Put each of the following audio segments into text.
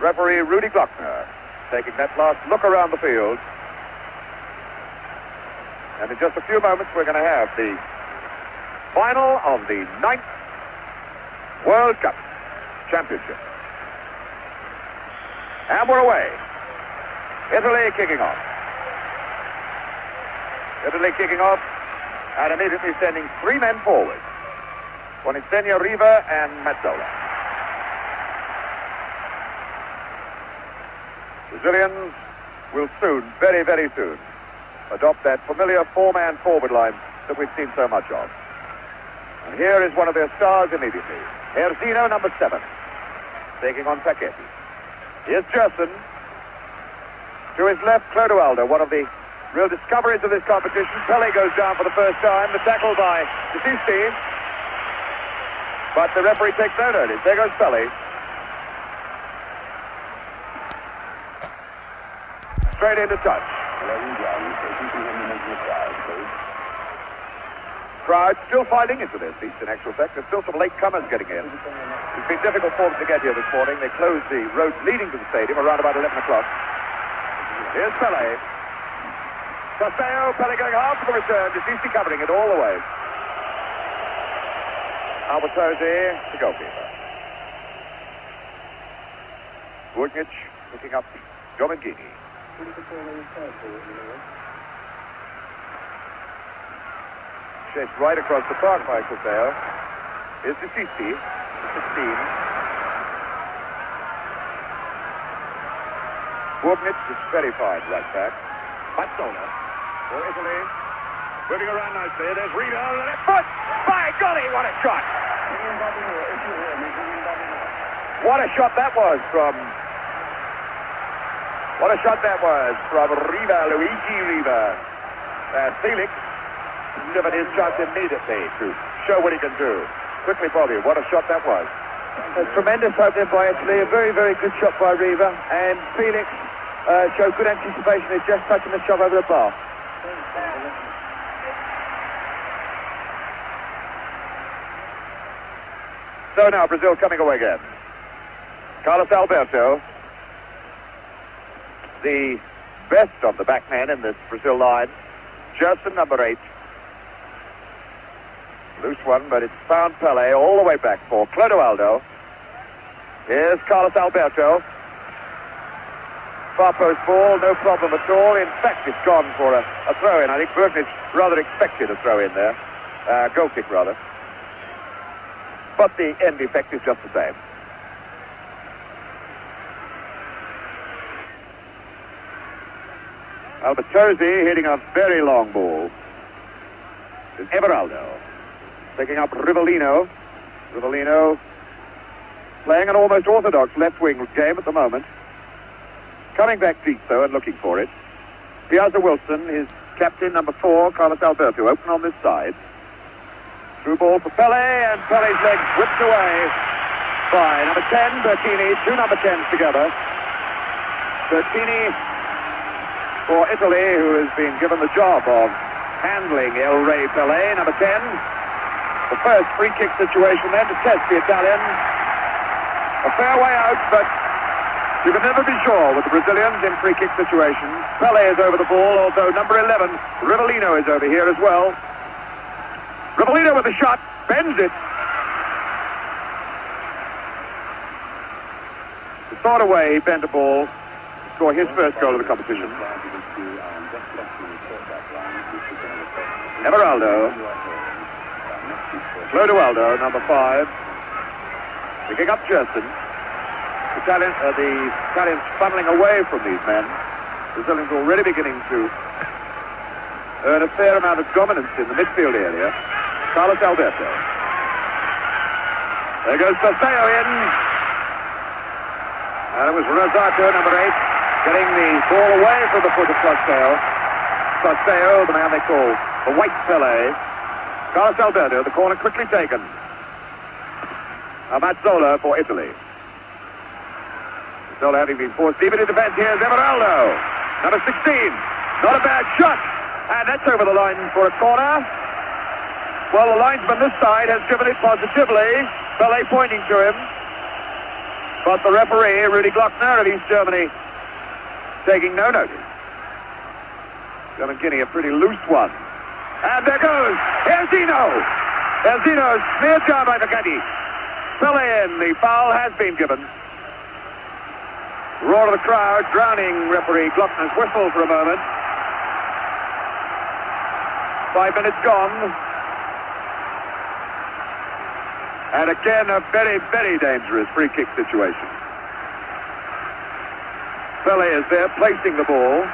referee Rudy Glockner taking that last look around the field. And in just a few moments, we're going to have the final of the 9th World Cup Championship. And we're away. Italy kicking off. Italy kicking off and immediately sending 3 men forward. Boninsegna, Riva, and Mazzola. Brazilians will soon, very, very soon, adopt that familiar 4-man forward line that we've seen so much of. And here is one of their stars immediately. Jairzinho, number 7, taking on Facchetti. Here's Gerson. To his left, Clodoaldo, one of the real discoveries of this competition. Pelé goes down for the first time. The tackle by Cidade. But the referee takes no notice. There goes Pelé. Straight into touch. Crowd still filing into their seats, in actual fact. There's still some late comers getting in. It's been difficult for them to get here this morning. They closed the road leading to the stadium around about 11 o'clock. Here's Pelé. Tostão, Pelé going hard for the return. Giacinto covering it all the way. Albertosi, the goalkeeper. Burgnich picking up Domingini. Chased right across the park by Tostão. Here's Giacinto, 16. Burgnich is very fine right back. Mazzola for Italy. Moving around nicely. There's Rito on the left foot. By golly, what a shot! What a shot that was from... What a shot that was from Luigi Riva. Felix given his shot immediately to show what he can do. Quickly, Bobby, what a shot that was. A tremendous opening by Italy. A very, very good shot by Riva. And Felix showed good anticipation. He's just touching the shot over the bar. So now Brazil coming away again. Carlos Alberto, the best of the backmen in this Brazil line. Gerson, number 8. Loose one, but it's found Pelé all the way back for Clodoaldo. Here's Carlos Alberto. Far post ball, no problem at all. In fact, it's gone for a throw-in. I think Burgnich rather expected a throw-in there. Goal kick, rather. But the end effect is just the same. Albertosi hitting a very long ball. It's Everaldo picking up Rivellino. Rivellino playing an almost orthodox left-wing game at the moment. Coming back deep, though, and looking for it. Piazza Wilson, his captain, number 4, Carlos Alberto, open on this side. Through ball for Pelé, and Pelé's leg whipped away by number 10, Bertini. 2 number 10s together. Bertini for Italy, who has been given the job of handling El Rey Pelé, number 10. The first free kick situation then to test the Italian. A fair way out, but you can never be sure with the Brazilians in free kick situations. Pelé is over the ball, although number 11, Rivellino, is over here as well. Rivellino with a shot, bends it. He thought away, he bent the ball to score his first goal of the competition. Everaldo. Clodoaldo, number 5. Picking up Gerson. The Italians funneling away from these men. Brazilians already beginning to earn a fair amount of dominance in the midfield area. Carlos Alberto. There goes Tostão in. And it was Rosato, number 8, getting the ball away from the foot of Tostão. Tostão, the man they call the White Pelé. Carlos Alberto, the corner quickly taken. Mazzola for Italy. Mazzola having been forced deep into defense. Here's Everaldo, number 16. Not a bad shot. And that's over the line for a corner. Well, the linesman this side has driven it positively. Pelé pointing to him. But the referee, Rudi Glockner of East Germany, taking no notice. Guinea, a pretty loose one. And there goes Jairzinho. Jairzinho smeared down by Facchetti. Pelé in. The foul has been given. Roar of the crowd, drowning referee Glockner's whistle for a moment. 5 minutes gone. And again, a very, very dangerous free kick situation. Pelé is there, placing the ball.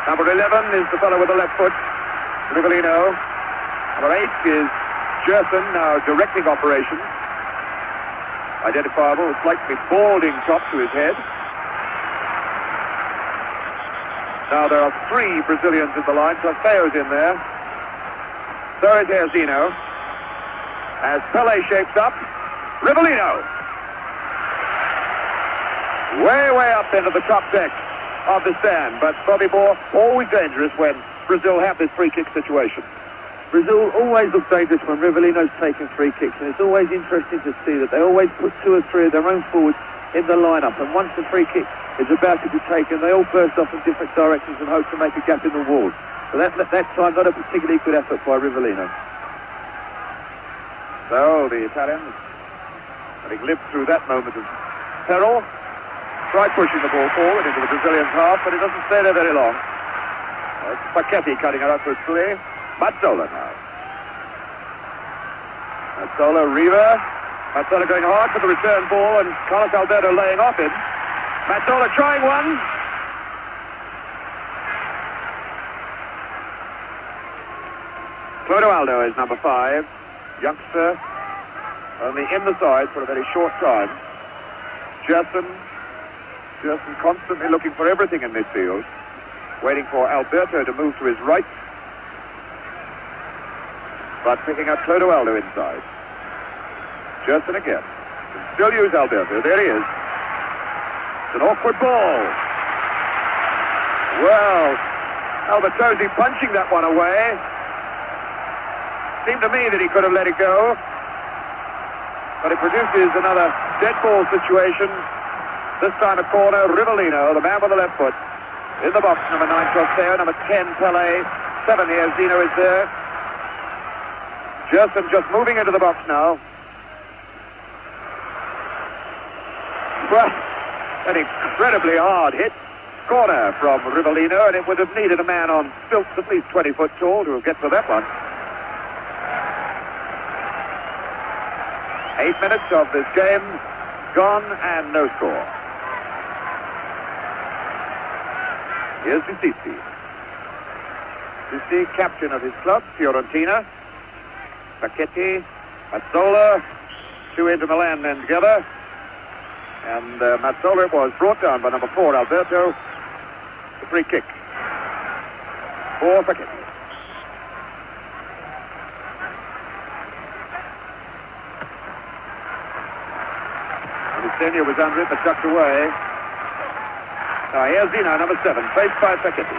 Number 11 is the fellow with the left foot, Rivellino. Number 8 is Gerson, now directing operations. Identifiable, with slightly balding top to his head. Now there are 3 Brazilians in the line. Tosto's in there. So is Jairzinho. As Pelé shapes up, Rivellino. Way, way up into the top deck of the stand. But Bobby Moore, always dangerous when Brazil have this free kick situation. Brazil always look dangerous when Rivellino's taking free kicks, and it's always interesting to see that they always put 2 or 3 of their own forwards in the lineup, and once the free kick is about to be taken, they all burst off in different directions and hope to make a gap in the wall. So that time, not a particularly good effort by Rivellino. So the Italians, having lived through that moment of peril, try pushing the ball forward into the Brazilian half, but it doesn't stay there very long. It's Facchetti cutting it up for Cidade. Mazzola now. Mazzola, Riva. Mazzola going hard for the return ball, and Carlos Alberto laying off him. Mazzola trying one. Clodoaldo is number 5. Youngster, only in the side for a very short time. Gerson constantly looking for everything in midfield, waiting for Alberto to move to his right, but picking up Clodoaldo inside. Gerson again. Can still use Alberto. There he is. It's an awkward ball. Well, Albertosi punching that one away. Seemed to me that he could have let it go, but it produces another dead ball situation. This time a corner. Rivellino, the man with the left foot, in the box. Number 9 Tostão, number 10 Pelé, 7 Jairzinho is there. Gerson just moving into the box now. Well, an incredibly hard hit. Corner from Rivellino, and it would have needed a man on stilts at least 20 foot tall to get to that one. 8 minutes of this game gone and no score. Here's Giacinto. Giacinto, captain of his club, Fiorentina. Facchetti, Mazzola, 2 into Milan then together. And Mazzola was brought down by number 4, Alberto. The free kick for Facchetti. Boninsegna was under it, but tucked away. Now here's Zeno, number 7, faced by Facchetti.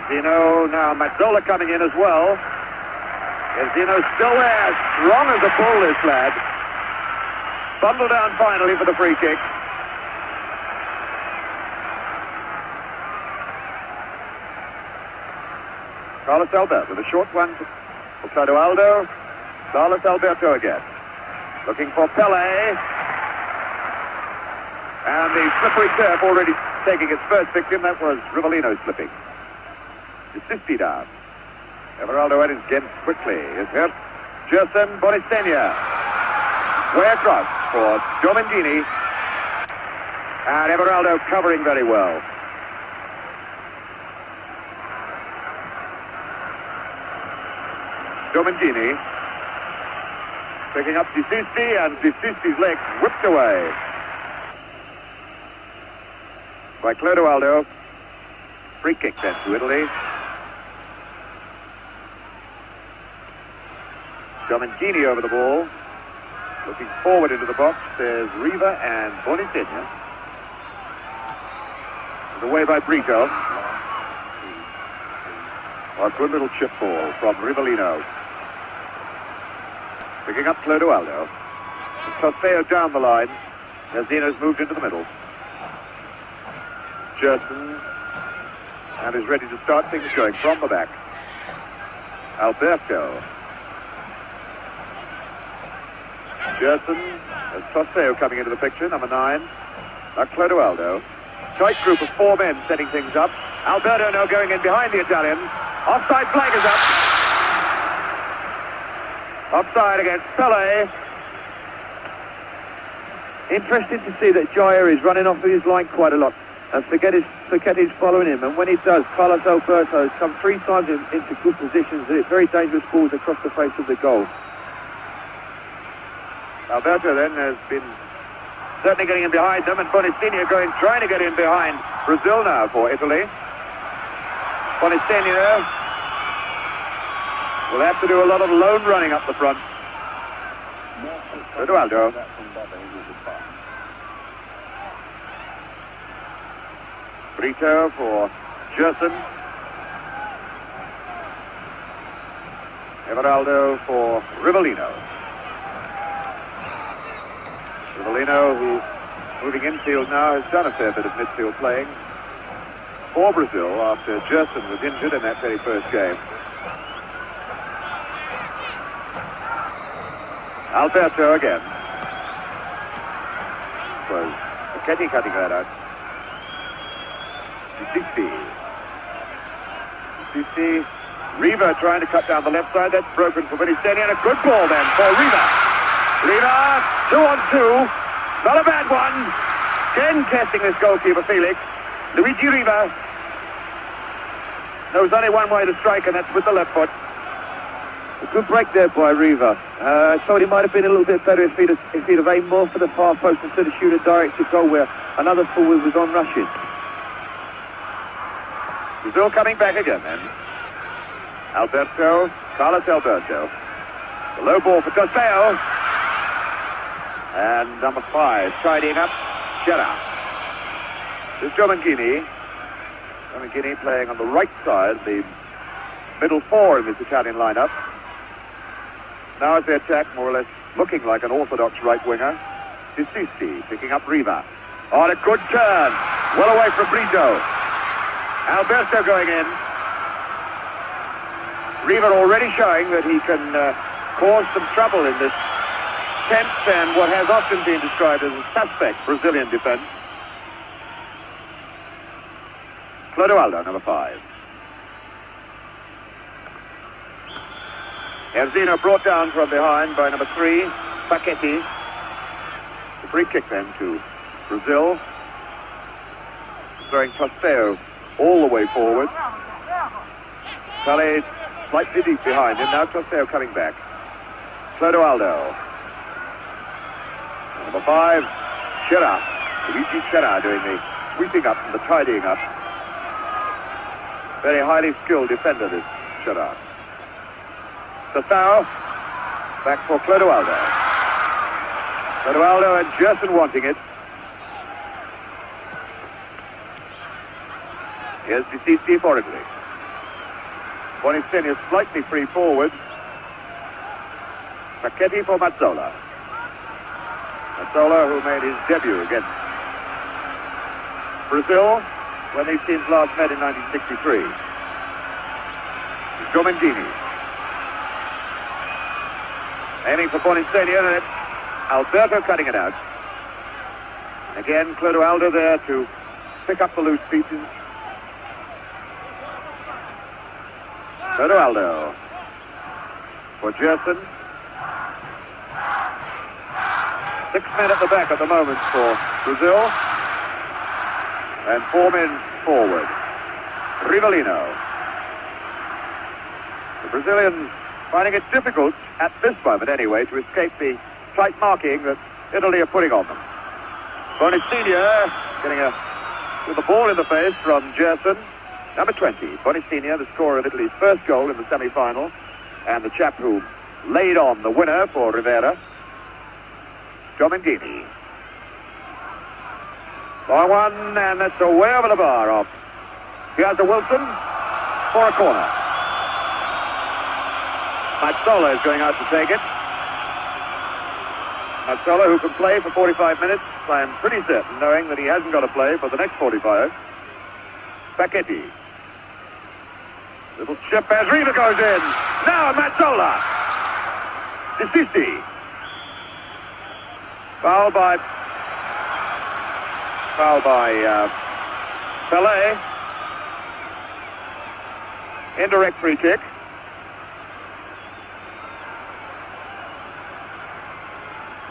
Zeno, now Mazzola coming in as well. Zeno still there, strong as a bull, this lad. Bundled down finally for the free kick. Carlos Alberto with a short one for Clodoaldo. Carlos Alberto again. Looking for Pelé. And the slippery turf already taking its first victim. That was Rivellino slipping. Giacinto down. Everaldo at his again quickly. Is hurt. Gerson, Boninsegna. Way across for Domingini. And Everaldo covering very well. Domingini picking up Giacinto, and Giacinto's leg whipped away by Clodoaldo. Free kick then to Italy. Domingini over the ball. Looking forward into the box, there's Riva and Boninsegna. Away by Brito. A good little chip ball from Rivellino. Picking up Clodoaldo. Tostão down the line. Jairzinho's moved into the middle. Gerson. And is ready to start things going from the back. Alberto. Gerson. There's Tostão coming into the picture, number 9. Now Clodoaldo. Tight group of 4 men setting things up. Alberto now going in behind the Italian. Offside flag is up. Offside against Pelé. Interesting to see that Jair is running off of his line quite a lot. And Facchetti's following him. And when he does, Carlos Alberto has come 3 times into good positions. And it's very dangerous balls across the face of the goal. Alberto then has been certainly getting in behind them, and Boninsegna trying to get in behind Brazil now for Italy. Boninsegna will have to do a lot of lone running up the front. Clodoaldo. Brito for Gerson. Everaldo for Rivellino. Rivellino, who moving infield now, has done a fair bit of midfield playing for Brazil after Gerson was injured in that very first game. Alberto again. Was Facchetti cutting that out. Cidade. Riva trying to cut down the left side. That's broken for Boninsegna, and a good ball then for Riva. Riva, 2-on-2. Not a bad one. Again testing this goalkeeper, Felix. Luigi Riva. There's only one way to strike, and that's with the left foot. A good break there by Riva. I thought he might have been a little bit better if he'd have aimed more for the far post instead of shoot a directed goal where another forward was on rushing. Brazil coming back again then. Carlos Alberto. The low ball for Tostão. And number 5, tidying up, Cera. This is Giacinto playing on the right side, the middle 4 in this Italian lineup. Now as they attack, more or less looking like an orthodox right winger. Cidade picking up Riva. On a good turn, well away from Brito. Alberto going in. Riva already showing that he can cause some trouble in this tense and what has often been described as a suspect Brazilian defense. Clodoaldo, number 5. Jairzinho brought down from behind by number 3, Facchetti. The free kick then to Brazil. Throwing Tostão all the way forward. Pelé slightly deep behind him. Now Tostão coming back. Clodoaldo. Number 5, Cera. Luigi Cera doing the sweeping up and the tidying up. Very highly skilled defender, this Cera. Tostão. Back for Clodoaldo. Clodoaldo and Gerson wanting it. Here's Cidade for Italy. Boninsegna slightly free forward. Facchetti for Mazzola. Mazzola, who made his debut against Brazil when these teams last met in 1963. Giacinto. Aiming for Boninsegna, and it's Alberto cutting it out. Again, Clodoaldo there to pick up the loose pieces. Clodoaldo for Gerson. 6 men at the back at the moment for Brazil. And 4 men forward. Rivellino. The Brazilians finding it difficult, at this moment anyway, to escape the tight marking that Italy are putting on them. Boninsegna getting with the ball in the face from Gerson. Number 20, Boninsegna, the scorer of Italy's first goal in the semi-final, and the chap who laid on the winner for Rivera. Giacinto. By one, and that's away over the bar off Piazza Wilson for a corner. Mazzola is going out to take it. Mazzola, who can play for 45 minutes, I am pretty certain, knowing that he hasn't got to play for the next 45. Facchetti. Little chip as Riva goes in. Now Mazzola. Decisi. Foul by Pelé. Indirect free kick.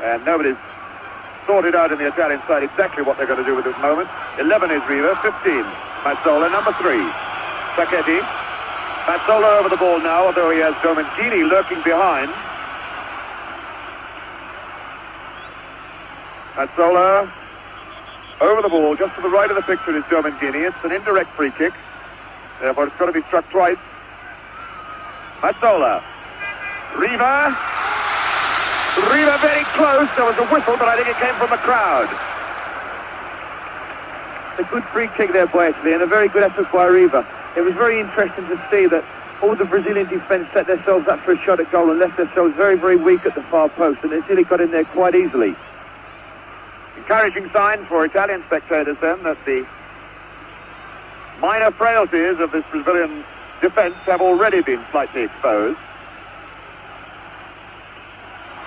And nobody's sorted out in the Italian side exactly what they're going to do with this moment. 11 is Riva, 15. Mazzola, number 3. Facchetti. Mazzola over the ball now, although he has Domengini lurking behind. Mazzola over the ball, just to the right of the picture is Domengini. It's an indirect free kick. Therefore, it's got to be struck twice. Mazzola. Riva very close. There was a whistle, but I think it came from the crowd. A good free kick there by Italy, and a very good effort by Riva. It was very interesting to see that all the Brazilian defence set themselves up for a shot at goal and left themselves very, very weak at the far post, and Italy got in there quite easily. Encouraging signs for Italian spectators then that the minor frailties of this Brazilian defence have already been slightly exposed.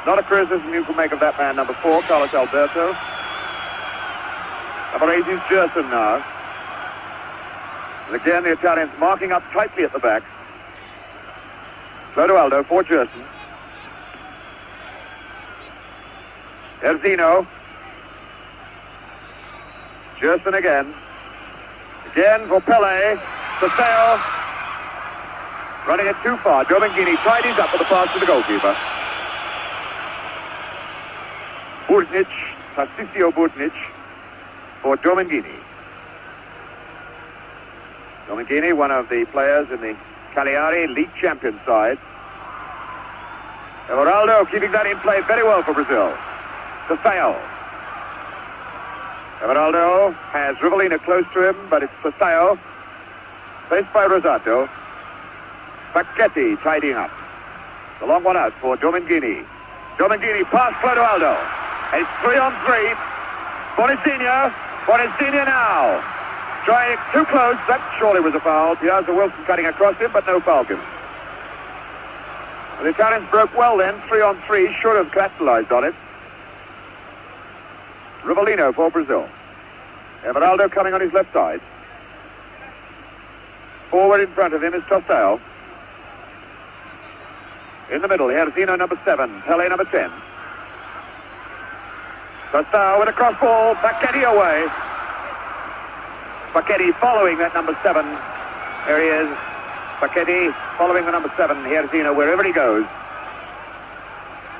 Not a criticism you can make of that man, number 4, Carlos Alberto. Number 8 is Gerson now. And again, the Italians marking up tightly at the back. Clodoaldo for Gerson. Jairzinho. Gerson again. Again for Pelé. Tostão. Running it too far. Domengini tidies up with the pass to the goalkeeper. Burgnich, Tarcisio Burgnich for Domengini. Domengini, one of the players in the Cagliari League champion side. Everaldo keeping that in play very well for Brazil. Tostão. Everaldo has Rivellino close to him, but it's Tostão. Faced by Rosato. Facchetti tidying up. The long one out for Domengini. Domengini past Clodoaldo. It's 3-on-3. Boninsegna now. Trying it too close. That surely was a foul. Piazza Wilson cutting across him, but no foul given. The Italians broke well then. 3-on-3. Should have capitalized on it. Rivellino for Brazil. Everaldo coming on his left side. Forward in front of him is Tostão. In the middle, Jairzinho number 7. Pelé number 10. Tostão with a cross ball. Facchetti away. Facchetti following that number 7. There he is. Facchetti following the number 7. Jairzinho wherever he goes.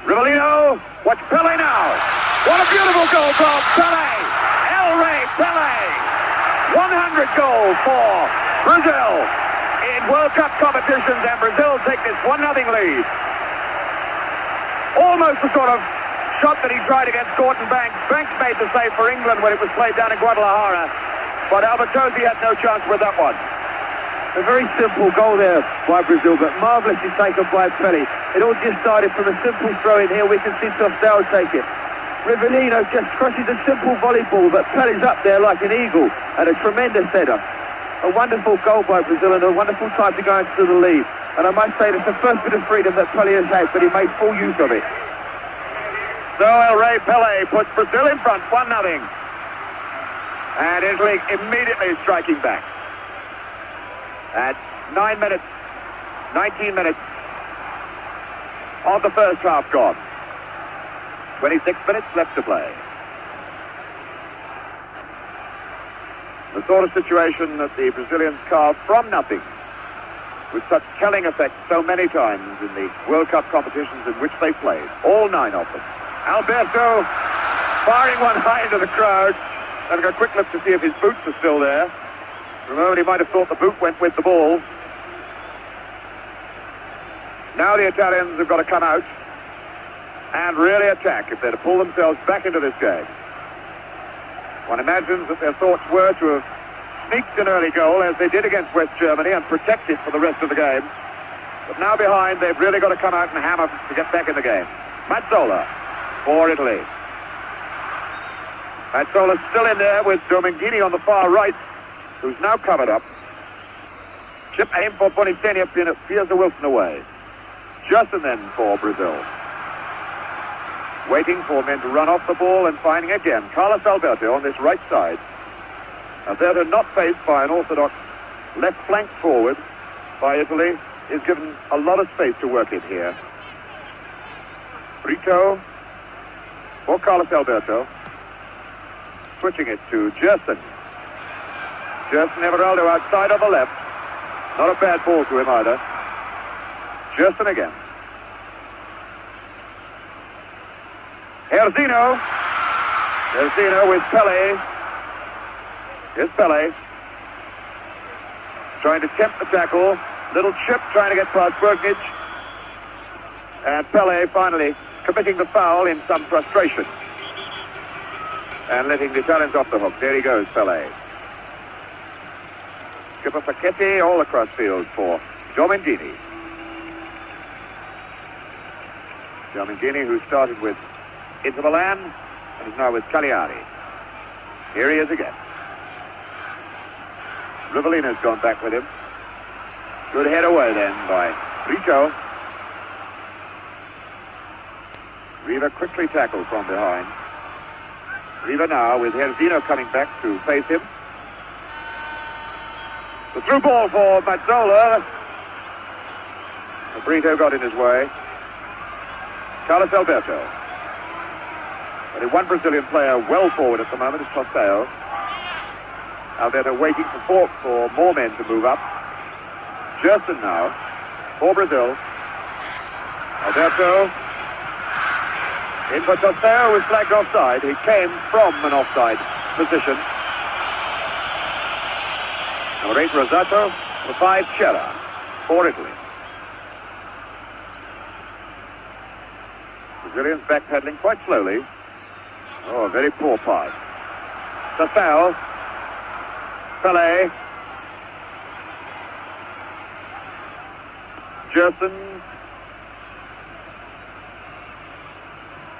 Rivellino. Watch Pelé now. What a beautiful goal from Pelé. El Rey Pelé. 100 goals for Brazil in World Cup competitions, and Brazil take this 1-0 lead. Almost the sort of shot that he tried against Gordon Banks. Banks made the save for England when it was played down in Guadalajara, but Albertosi had no chance with that one. A very simple goal there by Brazil, but marvellously taken by Pelé. It all just started from a simple throw in here. We can see Tostão take it. Rivellino just crushes a simple volleyball, but Pelé's up there like an eagle, and a tremendous header. A wonderful goal by Brazil and a wonderful time to go into the lead. And I must say that's the first bit of freedom that Pelé has had, but he made full use of it. So El Rey Pelé puts Brazil in front, 1-0. And Italy immediately striking back. At 19 minutes of the first half gone. 26 minutes left to play. The sort of situation that the Brazilians carved from nothing with such telling effect so many times in the World Cup competitions in which they played. All 9 of them. Alberto firing one high into the crowd. Having a quick look to see if his boots are still there. For a moment he might have thought the boot went with the ball. Now the Italians have got to come out and really attack if they're to pull themselves back into this game. One imagines that their thoughts were to have sneaked an early goal as they did against West Germany and protect it for the rest of the game. But now behind, they've really got to come out and hammer to get back in the game. Mazzola. for Italy. Mazzola's still in there with Domingini on the far right, who's now covered up. Chip aim for Boninsegna, Piazza Wilson away. Gerson then for Brazil. Waiting for men to run off the ball and finding again Carlos Alberto on this right side. Alberto, not faced by an orthodox left flank forward by Italy, is given a lot of space to work in here. Brito for Carlos Alberto. Switching it to Gerson. Gerson, Everaldo outside on the left. Not a bad ball to him either. Gerson again. Jairzinho. Jairzinho with Pelé. Here's Pelé. Trying to tempt the tackle. Little chip trying to get past Burgnich. And Pelé finally committing the foul in some frustration. And letting the Italians off the hook. There he goes, Pelé. Skipper Facchetti all across field for Domingini. Domingini, who started with Inter Milan and is now with Cagliari. Here he is again. Rivellino's gone back with him. Good head away then by Brito. Riva quickly tackled from behind. Riva now with Jairzinho coming back to face him. The through ball for Mazzola. Brito got in his way. Carlos Alberto. Only one Brazilian player well forward at the moment is Tostão. Alberto waiting for more men to move up. Gerson now for Brazil. Alberto in for Tostão, was flagged offside. He came from an offside position. Number 8, Rosato. Number 5, Cera for Italy. Brazilians backpedaling quite slowly. Oh, a very poor pass. Tostão. Pelé. Gerson.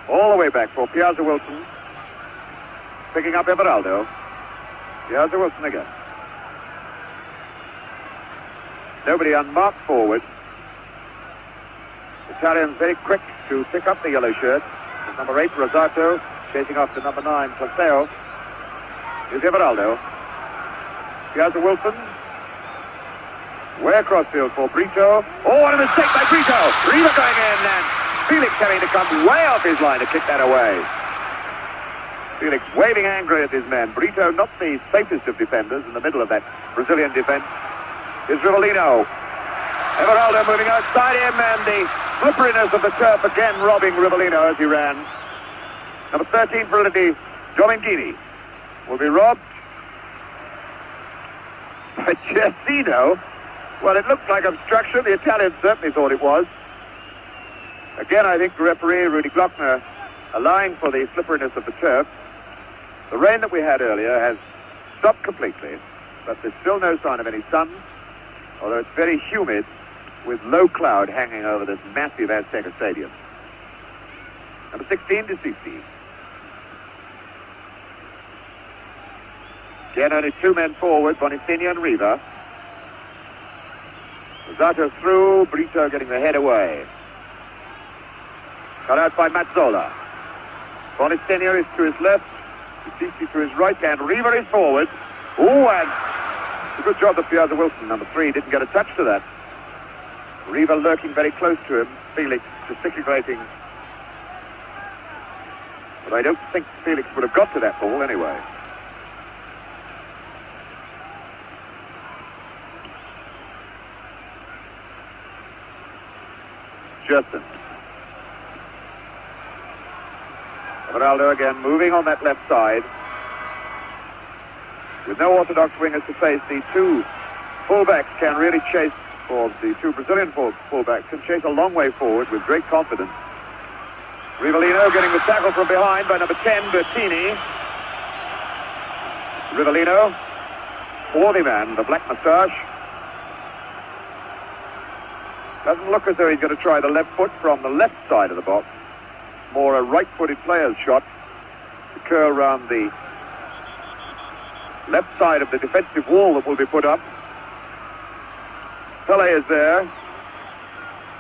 All the way back for Piazza Wilson. Picking up Everaldo. Piazza Wilson again. Nobody unmarked forward. Italians very quick to pick up the yellow shirt. With number 8, Rosato, chasing after number 9, Tostão. Here's Everaldo. Piazza Wilson. Way across field for Brito. Oh, what a mistake by Brito! Riva going in and Felix having to come way off his line to kick that away. Felix waving angrily at his man. Brito not the safest of defenders in the middle of that Brazilian defense. Is Rivellino. Everaldo moving outside him and the slipperiness of the turf again robbing Rivellino as he ran. Number 13 for Italy, Domingini, will be robbed. But Giacinto, well, it looked like obstruction. The Italians certainly thought it was. Again, I think the referee, Rudy Glockner, allowing for the slipperiness of the turf. The rain that we had earlier has stopped completely, but there's still no sign of any sun, although it's very humid with low cloud hanging over this massive Azteca stadium. Number 16, Decisi. Again, only two men forward, Boninsegna and Riva. Rosato through, Brito getting the head away. Cut out by Mazzola. Boninsegna is to his left, Decisi to his right, and Riva is forward. Oh, and a good job that Piazza Wilson, number 3, didn't get a touch to that. Riva lurking very close to him, Felix gesticulating. But I don't think Felix would have got to that ball anyway. Gerson. Everaldo again moving on that left side. With no orthodox wingers to face, the two fullbacks can really chase, or the two Brazilian fullbacks can chase a long way forward with great confidence. Rivellino getting the tackle from behind by number 10, Bertini. Rivellino, swarthy man, the black moustache. Doesn't look as though he's going to try the left foot from the left side of the box. more a right-footed player's shot to curl round the left side of the defensive wall that will be put up. Pelé is there.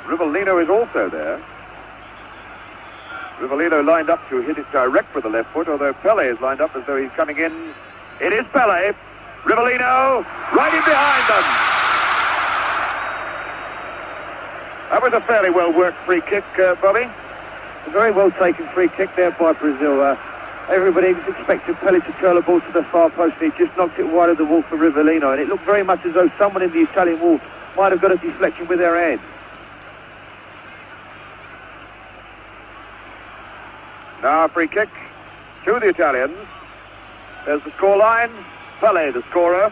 Rivellino is also there. Rivellino lined up to hit it direct with the left foot, although Pelé is lined up as though he's coming in. It is Pelé. Rivellino right in behind them. That was a fairly well-worked free kick, Bobby. A very well-taken free kick there by Brazil. Everybody was expecting Pelé to curl the ball to the far post, and he just knocked it wide of the wall for Rivellino, and it looked very much as though someone in the Italian wall might have got a deflection with their head. Now a free kick to the Italians. There's the scoreline. Pelé, the scorer.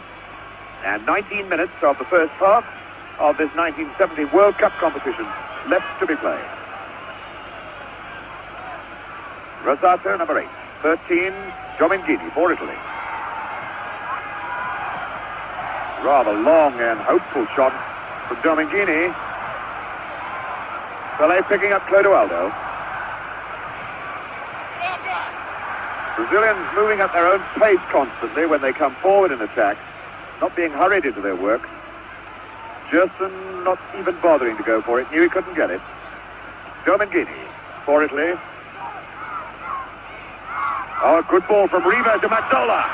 And 19 minutes of the first half of this 1970 World Cup competition left to be played. Rosato, number 8. 13, Domingini for Italy. Rather long and hopeful shot from Domingini. Pelé picking up Clodoaldo. Brazilians moving at their own pace constantly when they come forward in attack, not being hurried into their work. Gerson not even bothering to go for it, knew he couldn't get it. Domingini for Italy. Oh, a good ball from Riva to Mazzola.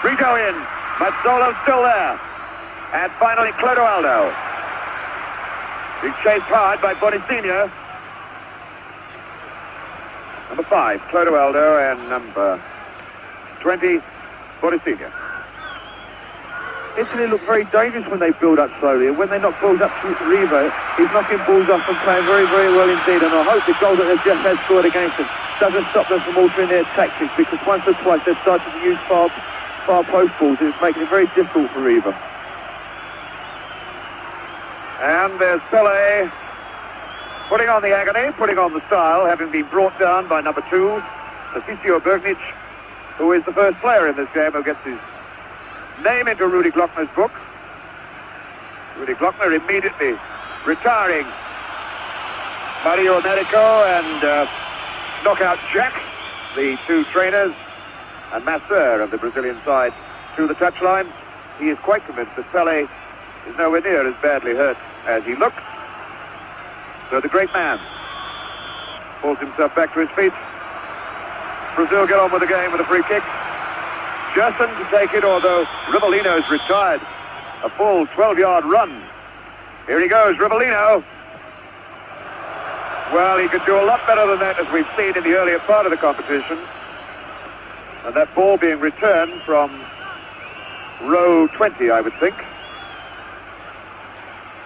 Brito in. Mazzola's still there. And finally Clodoaldo. He's chased hard by Boninsegna. Number 5, Clodoaldo, and number 20, Boninsegna. Italy look very dangerous when they build up slowly, and when they knock balls up to Riva, he's knocking balls off and playing very, very well indeed. And I hope the goal that they've just had scored against them doesn't stop them from altering their tactics, because once or twice they've started to use far post balls, and it's making it very difficult for Riva. And there's Pelé putting on the agony, putting on the style, having been brought down by number 2, Tarcisio Burgnich, who is the first player in this game who gets his name into Rudy Glockner's book. Rudy Glockner immediately retiring Mario Americo and Knockout Jack, the 2 trainers, and master of the Brazilian side to the touchline. He is quite convinced that Pelé is nowhere near as badly hurt as he looks. So the great man pulls himself back to his feet. Brazil get on with the game with a free kick. Gerson to take it, although Rivellino's retired. A full 12-yard run. Here he goes, Rivellino. Well, he could do a lot better than that, as we've seen in the earlier part of the competition. And that ball being returned from row 20, I would think,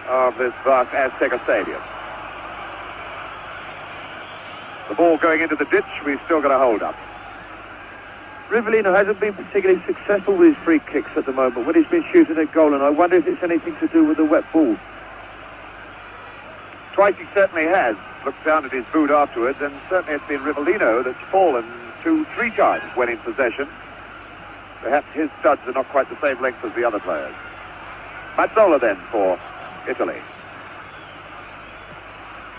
of this vast Azteca Stadium. The ball going into the ditch, we've still got a hold up. Rivellino hasn't been particularly successful with his free kicks at the moment when he's been shooting at goal, and I wonder if it's anything to do with the wet ball. Twice he certainly has looked down at his boot afterwards, and certainly it's been Rivellino that's fallen 2-3 times when in possession. Perhaps his studs are not quite the same length as the other players. Mazzola then for Italy.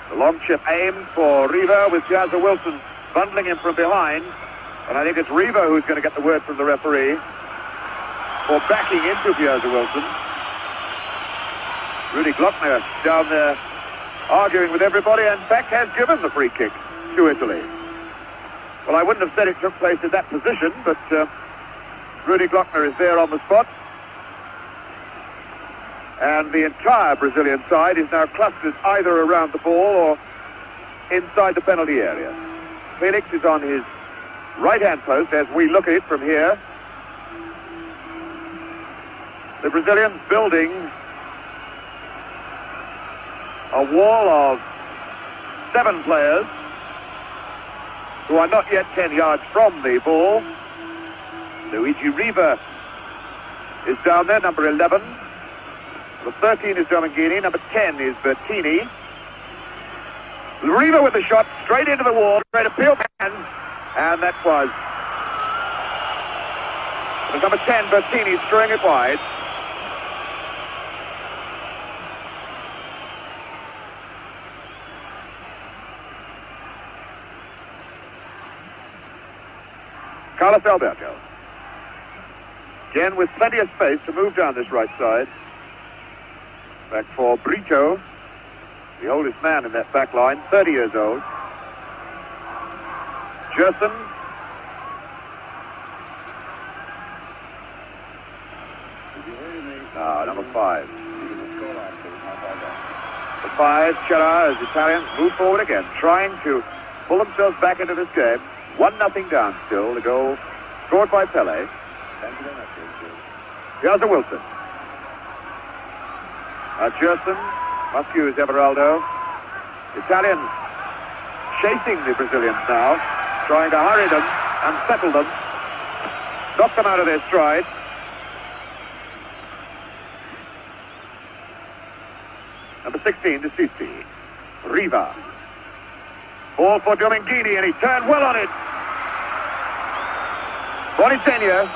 The long chip aimed for Riva, with Piazza Wilson bundling him from behind. And I think it's Riva who's going to get the word from the referee for backing into Piazza Wilson. Rudy Glockner down there arguing with everybody, and in fact has given the free kick to Italy. Well, I wouldn't have said it took place in that position, but Rudy Glockner is there on the spot. And the entire Brazilian side is now clustered either around the ball or inside the penalty area. Felix is on his right-hand post as we look at it from here. The Brazilians building a wall of 7 players who are not yet 10 yards from the ball. Luigi Riva is down there, number 11. Number 13 is Domingini. Number 10 is Bertini. Riva with the shot straight into the wall, straight appeal man, and that was number 10, Bertini, throwing it wide. Carlos Alberto. Again with plenty of space to move down this right side. Back for Brito, the oldest man in that back line, 30 years old. Gerson. Number 5. The 5, Cera, as Italians move forward again, trying to pull themselves back into this game. 1-0 down still. The goal scored by Pelé. Piazza Wilson. Gerson must use Everaldo. Italians chasing the Brazilians now, trying to hurry them, unsettle them, knock them out of their stride. Number 16, Tarcisio. Riva. Ball for Domingini, and he turned well on it. Boninsegna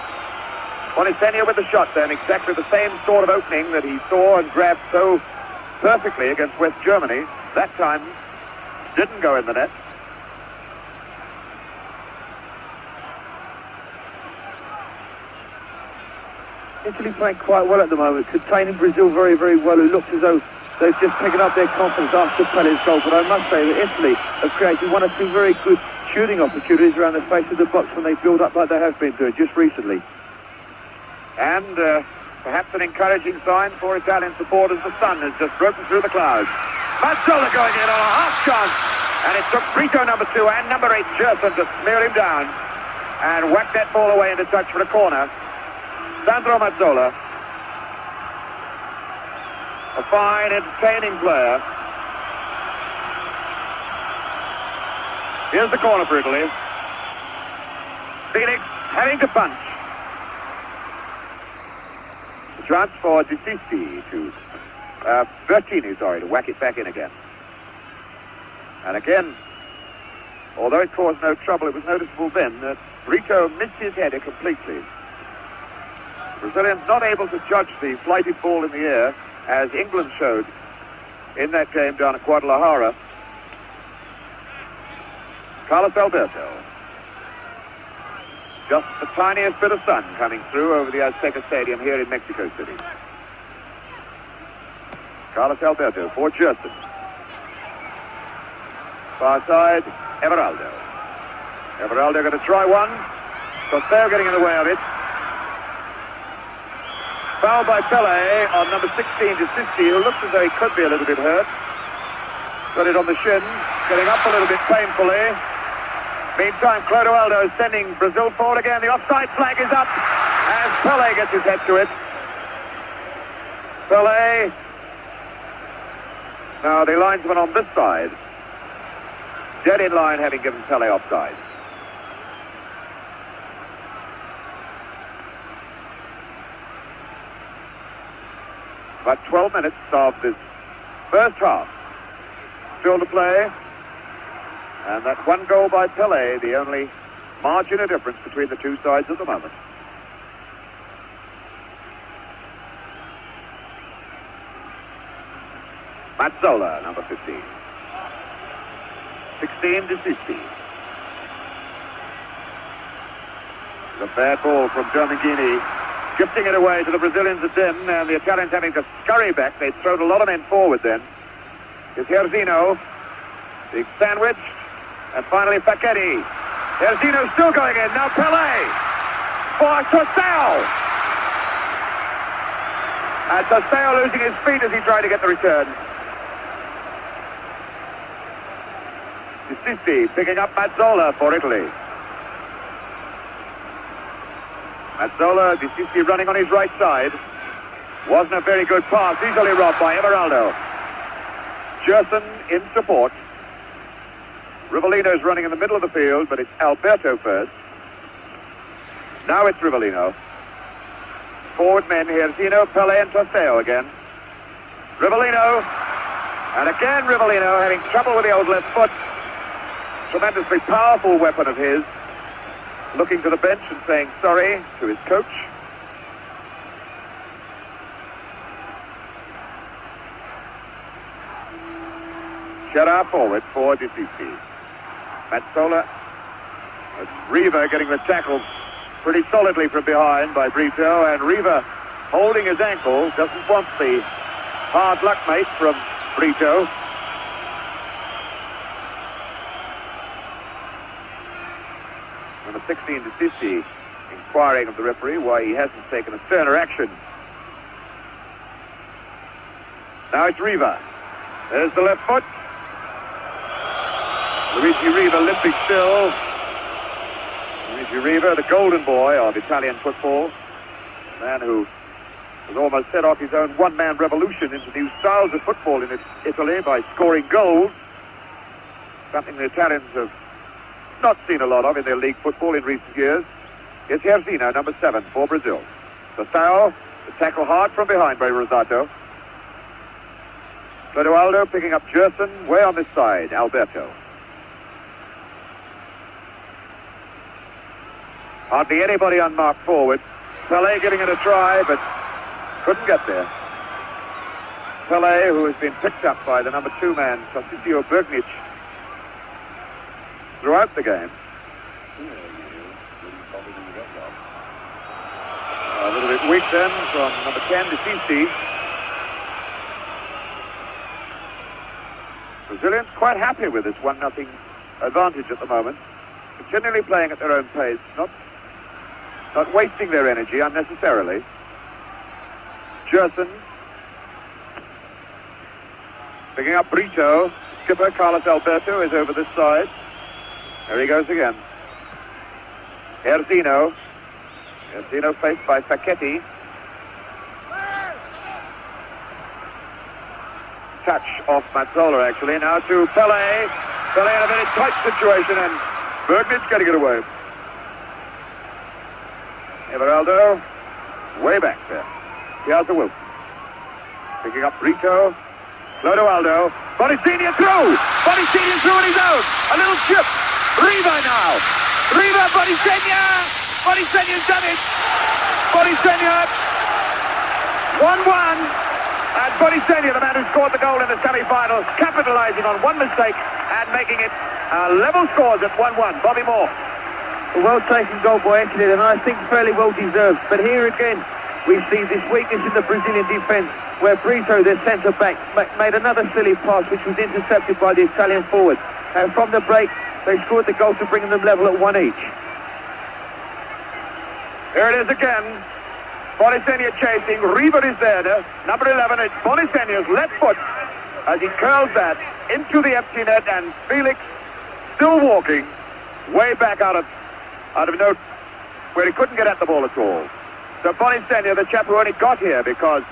with the shot then, exactly the same sort of opening that he saw and grabbed so perfectly against West Germany. That time didn't go in the net. Italy playing quite well at the moment, containing Brazil very, very well. It looks as though they've just taken up their confidence after Pelé's goal. But I must say that Italy have created one or two very good shooting opportunities around the face of the box when they build up like they have been doing just recently. And perhaps an encouraging sign for Italian supporters. The sun has just broken through the clouds. Mazzola going in on a half chance. And it took Preto, number 2, and number 8, Gerson, to smear him down and whack that ball away into touch for a corner. Sandro Mazzola, a fine, entertaining player. Here's the corner for Italy. Felix having to punch. The chance for Bertini, to whack it back in again. And again, although it caused no trouble, it was noticeable then that Brito missed his header completely. The Brazilians not able to judge the flighted ball in the air, as England showed in that game down at Guadalajara. Carlos Alberto. Just the tiniest bit of sun coming through over the Azteca Stadium here in Mexico City. Carlos Alberto for Gerson. Far side, Everaldo. Everaldo going to try one. Tostão getting in the way of it. Foul by Pelé on number 16, Giacinto, who looks as though he could be a little bit hurt. Got it on the shin, getting up a little bit painfully. Meantime, Clodoaldo is sending Brazil forward again. The offside flag is up as Pelé gets his head to it. Pelé. Now the linesman on this side, dead in line, having given Pelé offside. About 12 minutes of this first half still to play. And that one goal by Pelé, the only margin of difference between the two sides at the moment. Mazzola, number 15. 16, Tarcisio. The bad ball from Domingini, gifting it away to the Brazilians at then, and the Italians having to scurry back. They'd thrown a lot of men forward then. It's Jairzinho, big sandwich, and finally Facchetti. Jairzinho still going in, now Pelé for Tostão. And Tostão losing his feet as he tried to get the return. Cidade picking up Mazzola for Italy. Mazzola, Cidade running on his right side. Wasn't a very good pass, easily robbed by Everaldo. Gerson in support. Rivellino's running in the middle of the field, but it's Alberto first. Now it's Rivellino. Forward men here, Zino, Pelé, and Tostão again. Rivellino, and again Rivellino having trouble with the old left foot. Tremendously powerful weapon of his. Looking to the bench and saying sorry to his coach. Cera forward for Giacinto. Mazzola It's Riva getting the tackle pretty solidly from behind by Brito, and Riva holding his ankle, doesn't want the hard luck mate from Brito. Number 16, Tarcisio, inquiring of the referee why he hasn't taken a sterner action. Now it's Riva. There's the left foot. Luigi Riva limping still. Luigi Riva, the golden boy of Italian football. A man who has almost set off his own one-man revolution into new styles of football in Italy by scoring goals. Something the Italians have not seen a lot of in their league football in recent years. It's Jairzinho, number 7 for Brazil. Tostão, the tackle hard from behind by Rosato. Clodoaldo picking up Gerson, way on this side, Alberto. Hardly anybody unmarked forward. Pelé giving it a try, but couldn't get there. Pelé, who has been picked up by the number 2 man, Tarcisio Burgnich, throughout the game. A little bit weak then from number 10, Giacinto. Brazilians quite happy with this 1-0 advantage at the moment. Continually playing at their own pace, not wasting their energy unnecessarily. Gerson picking up Brito. Skipper Carlos Alberto is over this side. There he goes again. Gerson faced by Facchetti. Touch off Mazzola actually. Now to Pelé. Pelé in a very tight situation, and Burgnich getting it away. Everaldo way back there. Piazza Wilson picking up Brito. Clodoaldo. Boninsegna through. Boninsegna through on his own. A little chip. Riva now. Riva, Boninsegna. Boninsegna's done it. Boninsegna. 1-1. And Boninsegna, the man who scored the goal in the semi-final, capitalizing on one mistake and making it level scores at 1-1. Bobby Moore. A well-taken goal by Italy, and I think fairly well-deserved. But here again, we see this weakness in the Brazilian defence, where Brito, their centre-back, made another silly pass, which was intercepted by the Italian forward. And from the break, they scored the goal to bring them level at 1 each. Here it is again. Boninsegna chasing. Riva is there. Number 11, it's Boninsegna's left foot as he curls that into the empty net, and Felix still walking way back out of note where he couldn't get at the ball at all. So Boninsegna, the chap who only got here because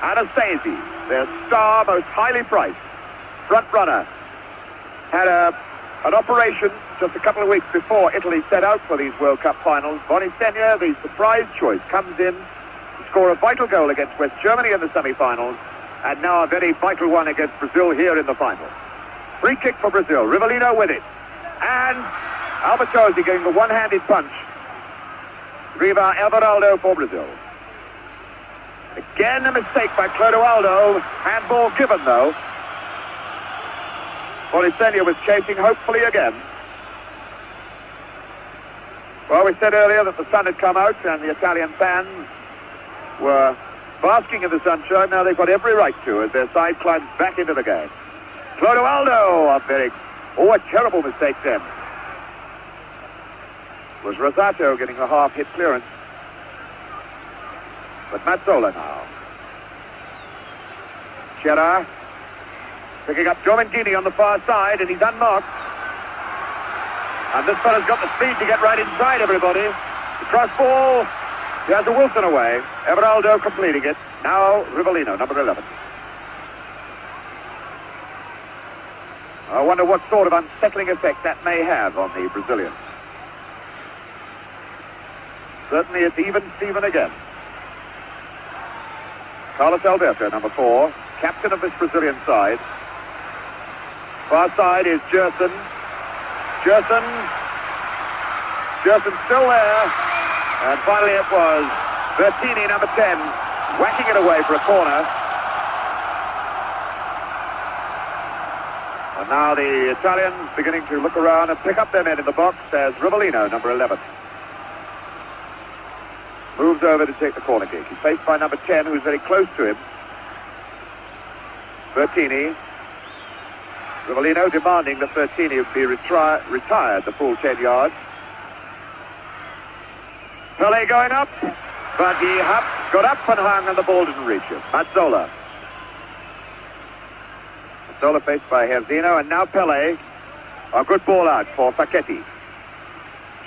Anastasi, their star, most highly priced front runner, had an operation just a couple of weeks before Italy set out for these World Cup finals. Boninsegna, the surprise choice, comes in to score a vital goal against West Germany in the semi-finals, and now a very vital one against Brazil here in the final. Free kick for Brazil. Rivellino with it. And Albertosi getting the one-handed punch. Riva, Everaldo for Brazil. Again a mistake by Clodoaldo. Handball given though. Boninsegna was chasing hopefully again. Well, we said earlier that the sun had come out and the Italian fans were basking in the sunshine. Now they've got every right to as their side climbs back into the game. Clodoaldo, a terrible mistake then. It was Rosato getting a half-hit clearance. But Mazzola now. Cera picking up Domingini on the far side, and he's unmarked. And this fella's got the speed to get right inside everybody. The cross ball. Piazza Wilson away. Everaldo completing it. Now Rivellino, number 11. I wonder what sort of unsettling effect that may have on the Brazilians. Certainly it's even Steven again. Carlos Alberto, number 4, captain of this Brazilian side. Far side is Gerson. Gerson still there. And finally it was Bertini, number 10, whacking it away for a corner. And Now the Italians beginning to look around and pick up their men in the box as Rivellino, number 11, moves over to take the corner kick. He's faced by number 10, who's very close to him, Bertini. Rivellino demanding that Bertini be retired the full 10 yards. Pelé going up, but he got up and hung and the ball didn't reach him. Mazzola faced by Jairzinho, and now Pelé. A good ball out for Facchetti.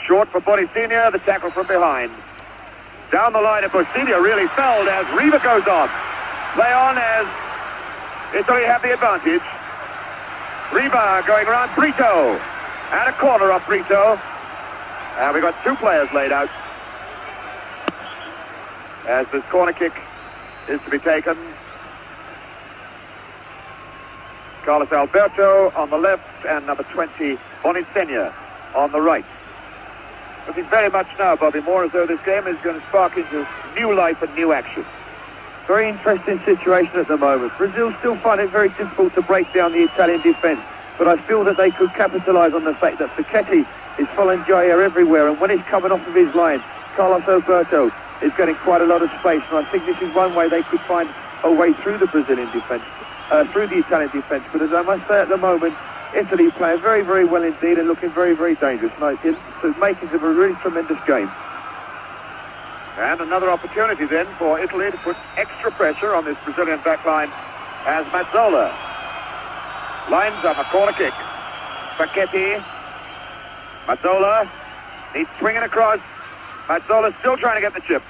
Short for Boninsegna, the tackle from behind. Down the line, and Boninsegna really felled as Riva goes on. Play on as Italy have the advantage. Riva going around Brito. And a corner off Brito. And we've got two players laid out as this corner kick is to be taken. Carlos Alberto on the left and number 20, Boninsegna, on the right. Looking very much now, Bobby Moore, as though this game is going to spark into new life and new action. Very interesting situation at the moment. Brazil still find it very difficult to break down the Italian defence, but I feel that they could capitalise on the fact that Facchetti is following Jair everywhere, and when he's coming off of his line, Carlos Alberto is getting quite a lot of space, and I think this is one way they could find a way through the Brazilian defence. Through the Italian defence, but as I must say at the moment, Italy playing very, very well indeed and looking very, very dangerous. It's making it a really tremendous game. And another opportunity then for Italy to put extra pressure on this Brazilian backline as Mazzola lines up a corner kick. Facchetti, Mazzola, he's swinging across. Mazzola still trying to get the chip.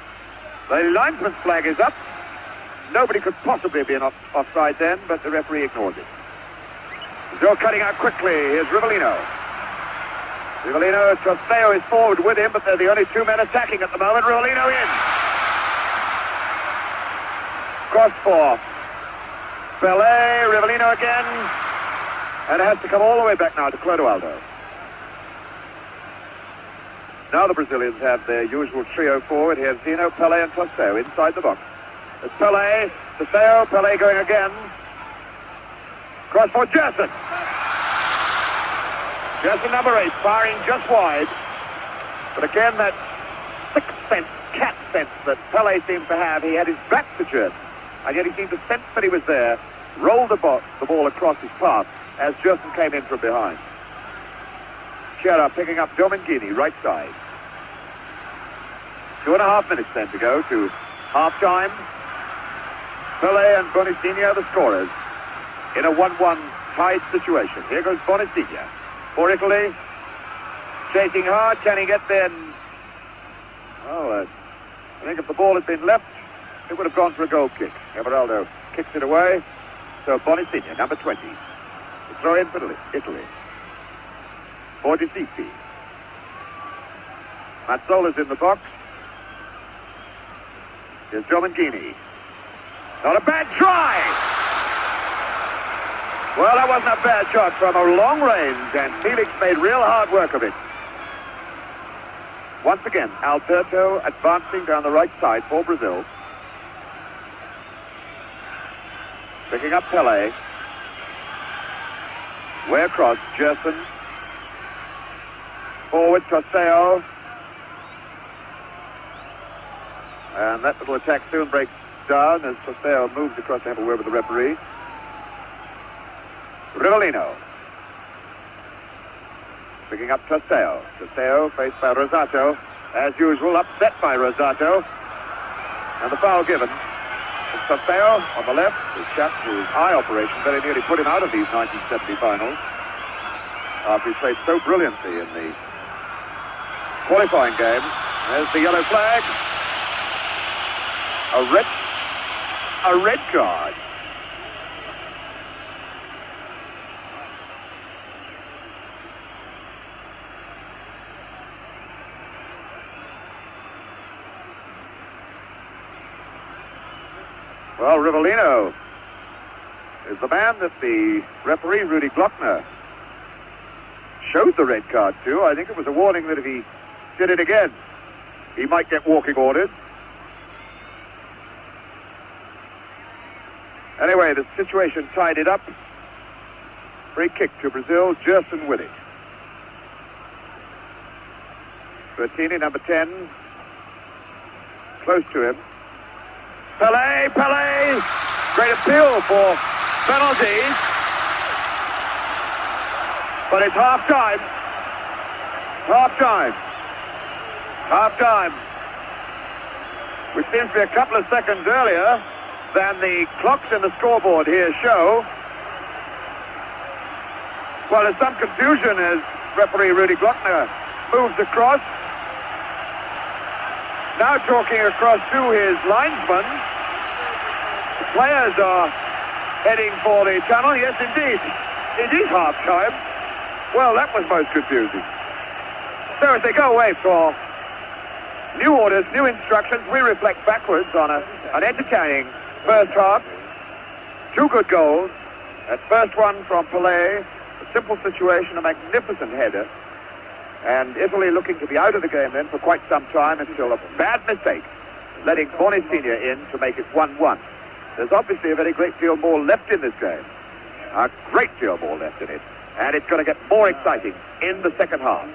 The linesman's flag is up. Nobody could possibly be an offside then, but the referee ignores it. Brazil cutting out quickly. Here's Rivellino. Tostão is forward with him, but they're the only two men attacking at the moment. Rivellino in. Cross for Pelé. Rivellino again. And it has to come all the way back now to Clodoaldo. Now the Brazilians have their usual trio forward. Here's Jairzinho, Pelé and Tostão inside the box. It's Pelé, Tostão, Pelé going again. Cross for Gerson. Gerson number 8, firing just wide. But again, that sixth sense, cat sense that Pelé seems to have. He had his back to Gerson, and yet he seemed to sense that he was there, rolled the ball across his path as Gerson came in from behind. Cera picking up Domingini, right side. 2.5 minutes then to go to half-time. Pelé and Boninsegna, the scorers, in a 1-1 tied situation. Here goes Boninsegna for Italy. Chasing hard, can he get there? Well, I think if the ball had been left, it would have gone for a goal kick. Everaldo kicks it away. So Boninsegna, number 20. The throw in for Italy. For Giacinto. Mazzola's in the box. Here's Domingini. Not a bad try! Well, that wasn't a bad shot from a long range, and Felix made real hard work of it. Once again, Alberto advancing down the right side for Brazil. Picking up Pelé. Way across, Gerson. Forward, Tostão. And that little attack soon breaks down as Tostão moves across to have a word with the referee. Rivellino. Picking up Tostão. Tostão faced by Rosato. As usual, upset by Rosato. And the foul given. It's Tostão on the left. His chap whose eye operation very nearly put him out of these 1970 finals. After he played so brilliantly in the qualifying game. There's the yellow flag. A red card. Well, Rivellino is the man that the referee, Rudy Glockner, showed the red card to. I think it was a warning that if he did it again, he might get walking orders. Anyway, the situation tied it up. Free kick to Brazil, Gerson with it. Bertini, number 10. Close to him. Pelé! Great appeal for penalties. But it's half-time. Half-time. Which seems to be a couple of seconds earlier than the clocks in the scoreboard here show. Well, there's some confusion as referee Rudy Glockner moves across. Now talking across to his linesman. The players are heading for the tunnel. Yes, indeed. It is half-time. Well, that was most confusing. So as they go away for new orders, new instructions, we reflect backwards on an entertaining first half. 2 good goals. That first one from Pelé, a simple situation, a magnificent header. And Italy looking to be out of the game then for quite some time until a bad mistake, letting Boninsegna in to make it 1-1. There's obviously a very great deal more left in this game. A great deal more left in it. And it's going to get more exciting in the second half.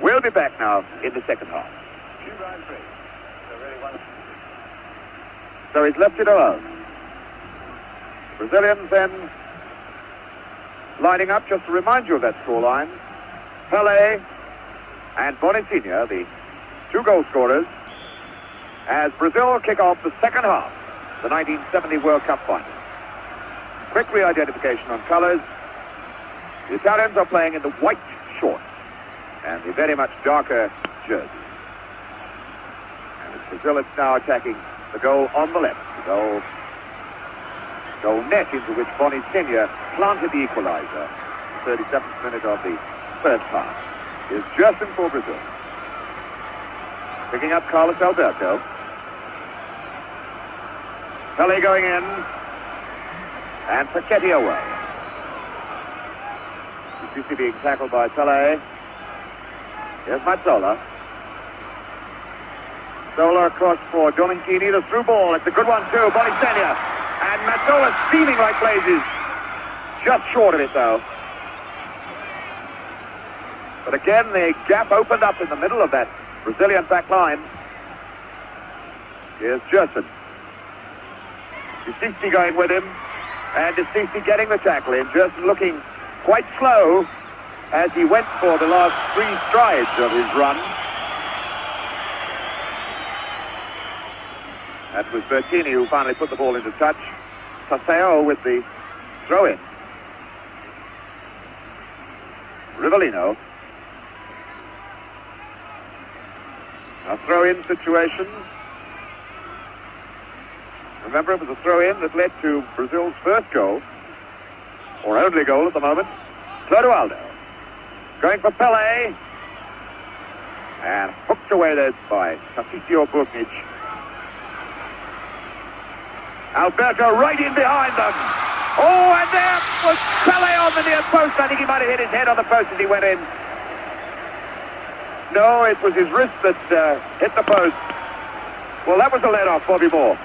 We'll be back now in the second half. So he's left it alone. Brazilians then lining up, just to remind you of that scoreline. Pelé and Boninsegna, the 2 goal scorers, as Brazil kick off the second half, the 1970 World Cup final. Quick re-identification on colours. The Italians are playing in the white shorts and the very much darker jerseys. And it's Brazil that's now attacking the goal on the left, the goal net into which Boninsegna planted the equaliser. 37th minute of the first half. Is Gerson for Brazil. Picking up Carlos Alberto. Pelé going in. And Facchetti away. Cidade being tackled by Pelé. Here's Mazzola. Zola across for Domenichini. The through ball. It's a good one too. Boninsegna. And Mazzola steaming like blazes. Just short of it though. But again, the gap opened up in the middle of that Brazilian back line. Here's Gerson. Cidade going with him. And Cidade getting the tackle in. Gerson looking quite slow as he went for the last 3 strides of his run. That was Bertini who finally put the ball into touch. Tostão with the throw-in. Rivellino. A throw-in situation. Remember, it was a throw-in that led to Brazil's first goal, or only goal at the moment. Clodoaldo going for Pelé, and hooked away there by Tarcisio Burgnich. Alberto right in behind them. Oh, and there was Pelé on the near post. I think he might have hit his head on the post as he went in. No, it was his wrist that hit the post. Well, that was a let-off, Bobby Moore.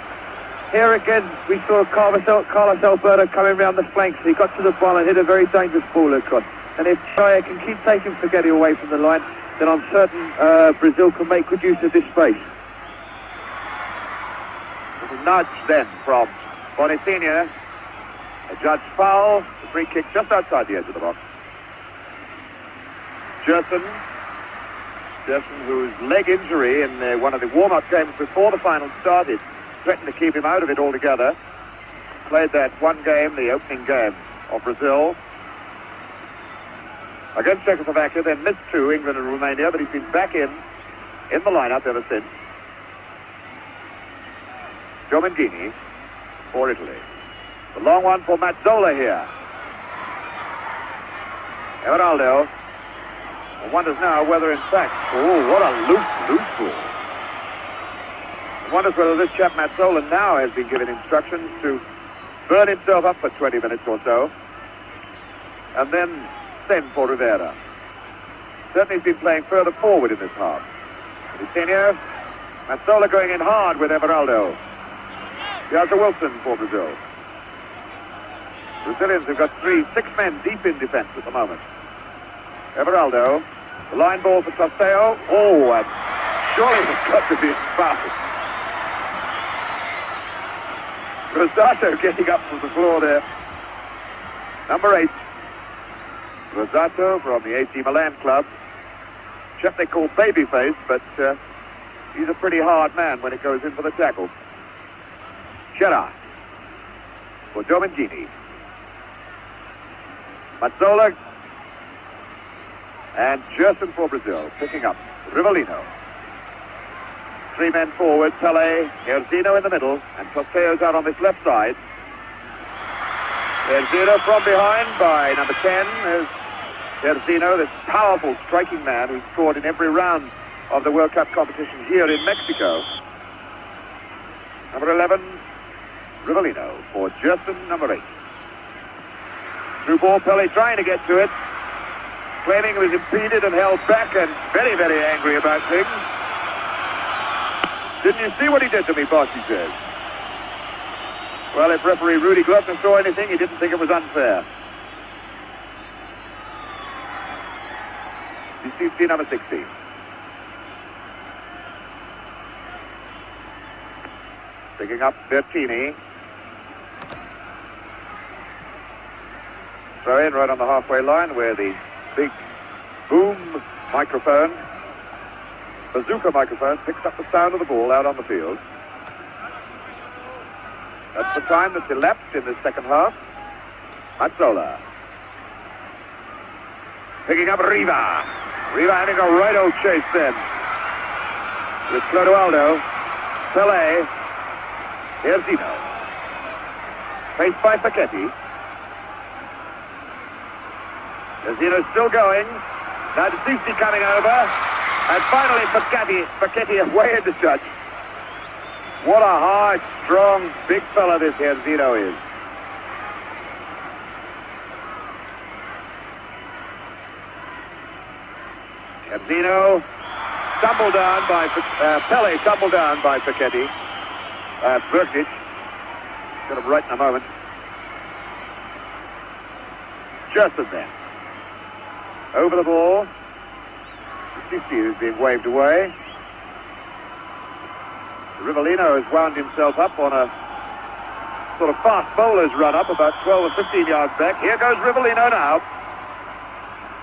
Here again, we saw Carlos Alberto coming round the flanks. He got to the ball and hit a very dangerous ball across. And if Chaya can keep taking Facchetti away from the line, then I'm certain Brazil can make good use of this space. Little nudge then from Boninsegna. A judged foul. The free kick just outside the edge of the box. Gerson, whose leg injury in one of the warm-up games before the final started threatened to keep him out of it altogether. Played that one game, the opening game of Brazil, against Czechoslovakia, then missed 2, England and Romania, but he's been back in the lineup ever since. Domenichini for Italy. The long one for Mazzola here. Everaldo. One wonders now whether in fact, oh, what a loose ball. One wonders whether this chap Mazzola now has been given instructions to burn himself up for 20 minutes or so, and then send for Rivera. Certainly he's been playing further forward in this half. Boninsegna, Mazzola going in hard with Everaldo. Piazza Wilson for Brazil. Brazilians have got 6 men deep in defense at the moment. Everaldo, the line ball for Tostão. Oh, and surely it's got to be foul. Rosato getting up from the floor there. Number 8. Rosato from the AC Milan club. Chap they call Babyface, but he's a pretty hard man when it goes in for the tackle. Cera for Domingini. Mazzola and Gerson for Brazil, picking up Rivellino. 3 men forward, Pelé, Jairzinho in the middle, and Tostão's out on this left side. Jairzinho from behind by number 10. There's Jairzinho, this powerful striking man who's scored in every round of the World Cup competition here in Mexico. Number 11, Rivellino for Gerson, number 8. Through ball, Pelé trying to get to it, claiming he was impeded and held back and very, very angry about things. Didn't you see what he did to me, boss, he says. Well, if referee Rudy Glockner saw anything, he didn't think it was unfair. You see number 16. Picking up Bertini. Throw in right on the halfway line where the big boom microphone, bazooka microphone, picks up the sound of the ball out on the field. That's the time that's elapsed in the second half. Mazzola. Picking up Riva. Riva having a right old chase then. With Clodoaldo. Pelé. Jairzinho. Faced by Facchetti. Jairzinho still going. Now Tarcisio coming over. And finally Facchetti away in the touch. What a hard, strong, big fella this Jairzinho is. Jairzinho stumbled down by Pelé, stumbled down by Facchetti. Burgnich. Got him right in a moment. Gerson then. Over the ball. Tarcisio is being waved away. Rivellino has wound himself up on a sort of fast bowler's run up about 12 or 15 yards back. Here goes Rivellino now.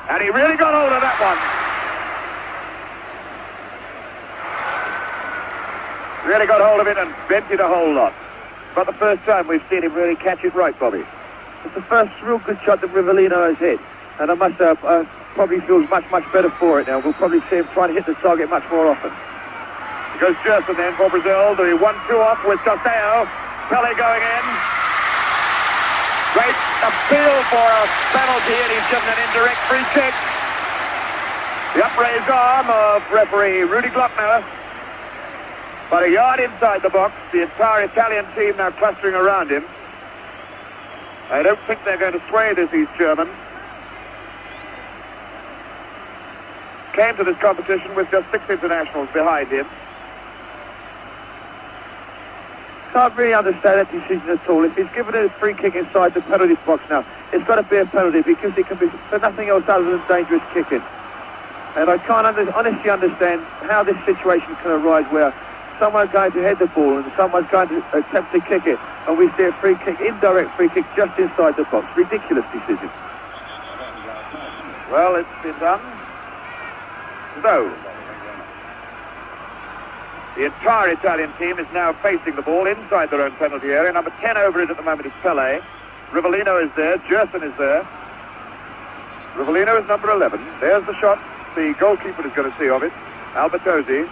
And he really got hold of that one. Really got hold of it and bent it a whole lot. But the first time we've seen him really catch it right, Bobby. It's the first real good shot that Rivellino has hit. And I must probably feels much, much better for it now. We'll probably see him trying to hit the target much more often. Here goes Gerson then for Brazil. The 1-2 off with Tostão. Pelé going in. Great appeal for a penalty, and he's given an indirect free kick. The upraised arm of referee Rudy Glockner. But a yard inside the box. The entire Italian team now clustering around him. I don't think they're going to sway this East German. Came to this competition with just 6 internationals behind him. Can't really understand that decision at all. If he's given a free kick inside the penalty box now, it's got to be a penalty because it can be for nothing else other than dangerous kicking. And I can't honestly understand how this situation can arise where someone's going to head the ball and someone's going to attempt to kick it, and we see a free kick, indirect free kick just inside the box. Ridiculous decision. Well, it's been done. So, the entire Italian team is now facing the ball inside their own penalty area. Number 10 over it at the moment is Pelé. Rivellino is there. Gerson is there. Rivellino is number 11. There's the shot the goalkeeper is going to see of it. Albertosi.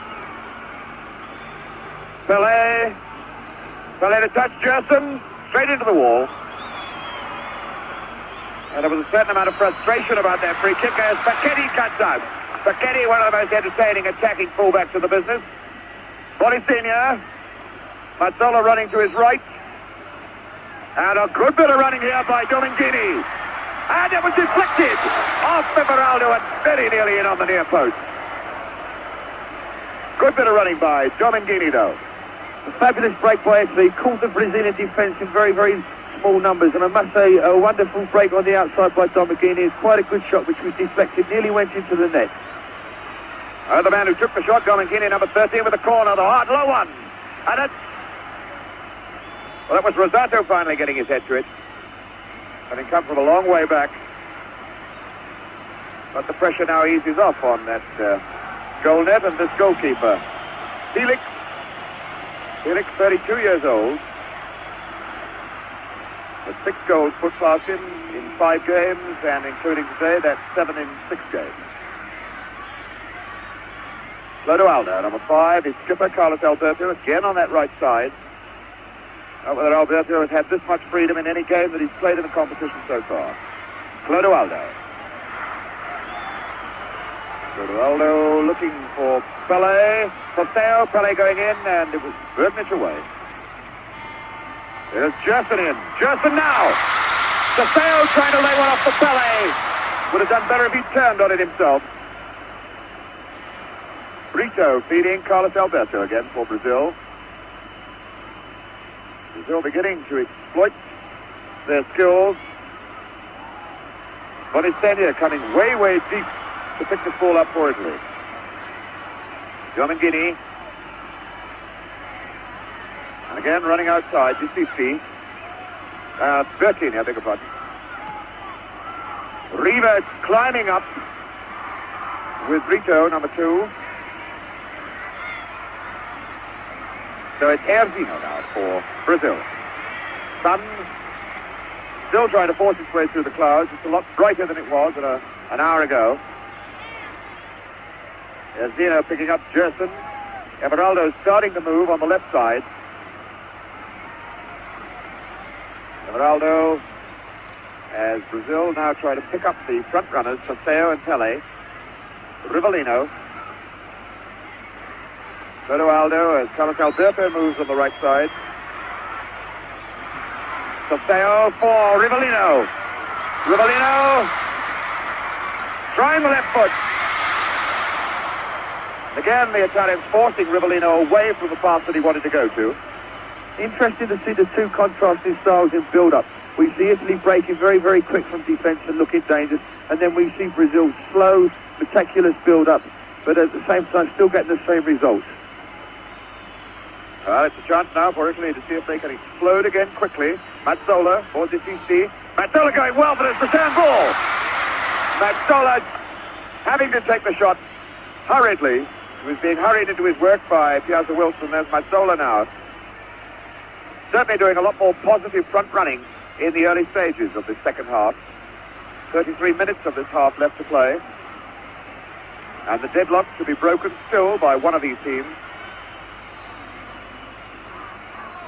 Pelé. Pelé to touch Gerson. Straight into the wall. And there was a certain amount of frustration about that free kick as Facchetti cuts out. Facchetti, one of the most entertaining attacking fullbacks of the business. Boninsegna. Mazzola running to his right. And a good bit of running here by Domingini. And it was deflected off Everaldo and very nearly in on the near post. Good bit of running by Domingini, though. A fabulous break by Italy. Caught the Brazilian defence in very, very small numbers. And I must say, a wonderful break on the outside by Domagini. It's quite a good shot, which was deflected, nearly went into the net. The man who took the shot, Domagini, number 13, with the corner, the hard low one. And it's... Well, that was Rosato finally getting his head to it. Having come from a long way back. But the pressure now eases off on that goal net and this goalkeeper. Felix, 32 years old. With 6 goals put past him in 5 games, and including today, that's 7 in 6 games. Clodoaldo, number 5, his skipper, Carlos Alberto, again on that right side. Not whether Alberto has had this much freedom in any game that he's played in the competition so far. Clodoaldo. Clodoaldo looking for Pelé. Tostão, Pelé going in, and it was Burgnich away. There's Gerson in. Gerson now! Tostão trying to lay one off the Pelé. Would have done better if he turned on it himself. Brito feeding Carlos Alberto again for Brazil. Brazil beginning to exploit their skills. Boninsegna coming way, way deep to pick this ball up for Italy. Domagini. And again running outside, Giacinto. Bertini, I beg your pardon. Riva climbing up with Brito, number 2. So it's Jairzinho now for Brazil. Sun still trying to force its way through the clouds. It's a lot brighter than it was an hour ago. Jairzinho picking up Gerson. Everaldo starting to move on the left side. Everaldo, as Brazil now try to pick up the front runners, Tostão and Pelé. Rivellino. Clodoaldo as Carlos Alberto moves on the right side. Tostão for Rivellino. Rivellino trying the left foot. Again, the Italians forcing Rivellino away from the path that he wanted to go to. Interesting to see the two contrasting styles in build-up. We see Italy breaking very, very quick from defence and looking dangerous, and then we see Brazil slow, meticulous build-up, but at the same time still getting the same results. It's a chance now for Italy to see if they can explode again quickly. Mazzola for Giacinto. Mazzola going well, but it's the return ball. Mazzola having to take the shot hurriedly. He was being hurried into his work by Piazza Wilson. There's Mazzola now. Certainly doing a lot more positive front running in the early stages of this second half. 33 minutes of this half left to play. And the deadlock to be broken still by one of these teams.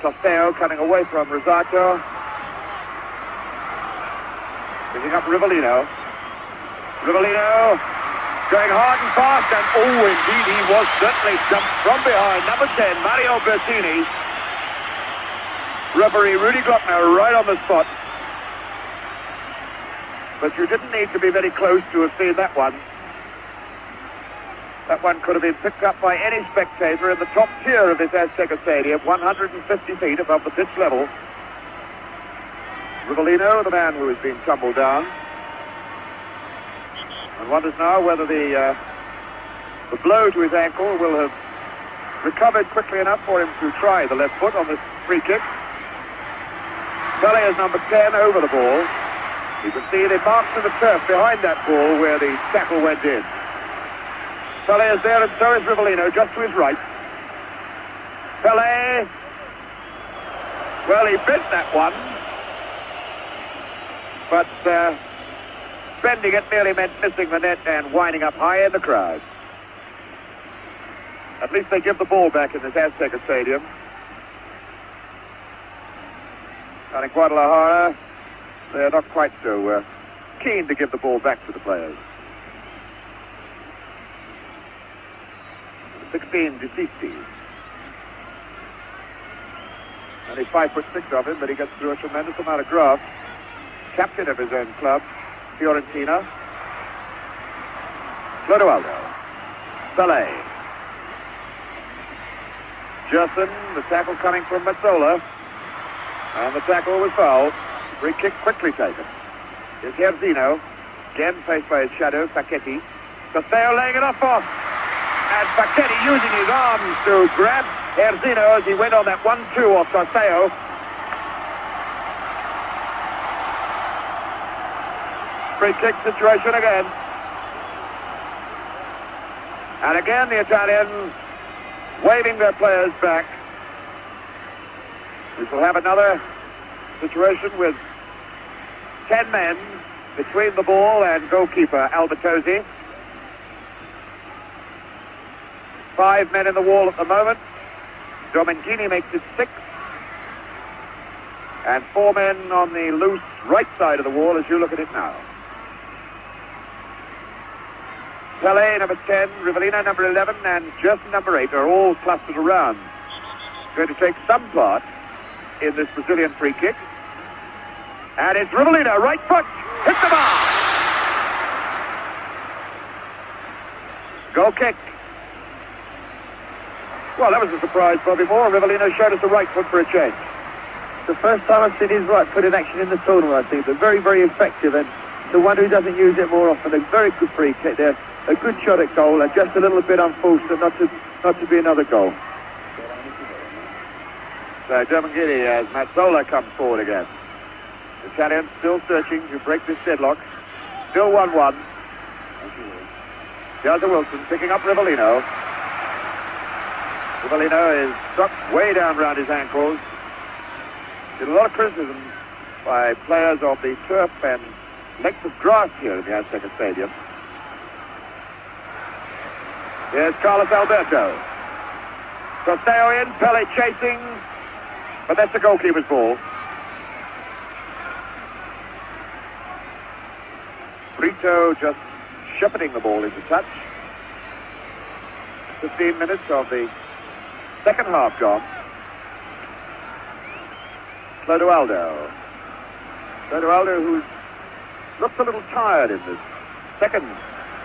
Tostão coming away from Rosato. Picking up Rivellino. Rivellino going hard and fast, and oh, indeed, he was certainly jumped from behind. Number 10, Mario Bertini. Referee Rudy Glockner right on the spot. But you didn't need to be very close to have seen that one. That one could have been picked up by any spectator in the top tier of this Azteca Stadium, 150 feet above the pitch level. Rivellino, the man who has been tumbled down. And wonders now whether the blow to his ankle will have recovered quickly enough for him to try the left foot on this free kick. Pelé is number 10 over the ball. You can see the marks in the turf behind that ball where the tackle went in. Pelé is there, and so is Rivellino, just to his right. Pelé, well, he bent that one, but bending it merely meant missing the net and winding up high in the crowd. At least they give the ball back in this Azteca Stadium. And in Guadalajara, they're not quite so keen to give the ball back to the players. 16, Giacinto. Only 5'6" of him, but he gets through a tremendous amount of graft. Captain of his own club, Fiorentina. Clodoaldo. Pelé. Gerson, the tackle coming from Mazzola. And the tackle was fouled. Free kick quickly taken. Here's Jairzinho. Again faced by his shadow, Facchetti. Tostão laying it off off. And Facchetti using his arms to grab Jairzinho as he went on that 1-2 off Tostão. Free kick situation again. And again the Italians waving their players back. We shall have another situation with 10 men between the ball and goalkeeper Albertosi. 5 men in the wall at the moment. Domengini makes it 6. And 4 men on the loose right side of the wall as you look at it now. Pelé, number 10, Rivellino, number 11, and Gerson, number 8, are all clustered around. Going to take some part in this Brazilian free kick. And it's Rivellino, right foot, hit the bar! Goal kick. Well, that was a surprise, Bobby Moore. Rivellino showed us the right foot for a change. The first time I've seen his right foot in action in the tournament, I think, but very, very effective, and the one who doesn't use it more often. A very good free kick there. A good shot at goal, and just a little bit unfortunate not to be another goal. So Domengini as Mazzola comes forward again. The Italians still searching to break this deadlock. Still 1-1. Piazza Wilson picking up Rivellino. Rivellino is struck way down around his ankles. There's a lot of criticism by players of the turf and length of grass here in the Azteca Stadium. Here's Carlos Alberto. Tostão in, Pelé chasing, but that's the goalkeeper's ball. Brito just shepherding the ball into touch. 15 minutes of the second half gone. Clodoaldo. Clodoaldo, who looks a little tired in this second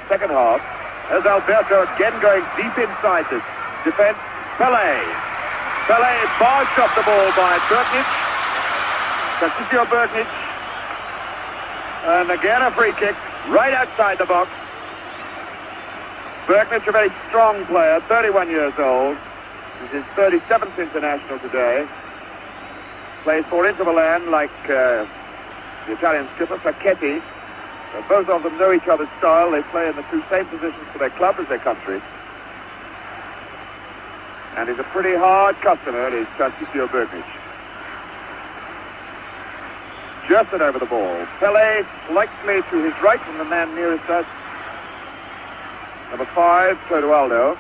half. There's Alberto again going deep inside this defense. Pelé. Pelé is barged off the ball by Burgnich. Tarcisio Burgnich. And again a free kick right outside the box. Burgnich, a very strong player, 31 years old. This is his 37th international today. Plays for Inter Milan like the Italian skipper Facchetti. Both of them know each other's style. They play in the two same positions for their club as their country. And he's a pretty hard customer, is Tarcisio Burgnich. Gerson over the ball. Pelé slightly to his right from the man nearest us. Number 5, Clodoaldo.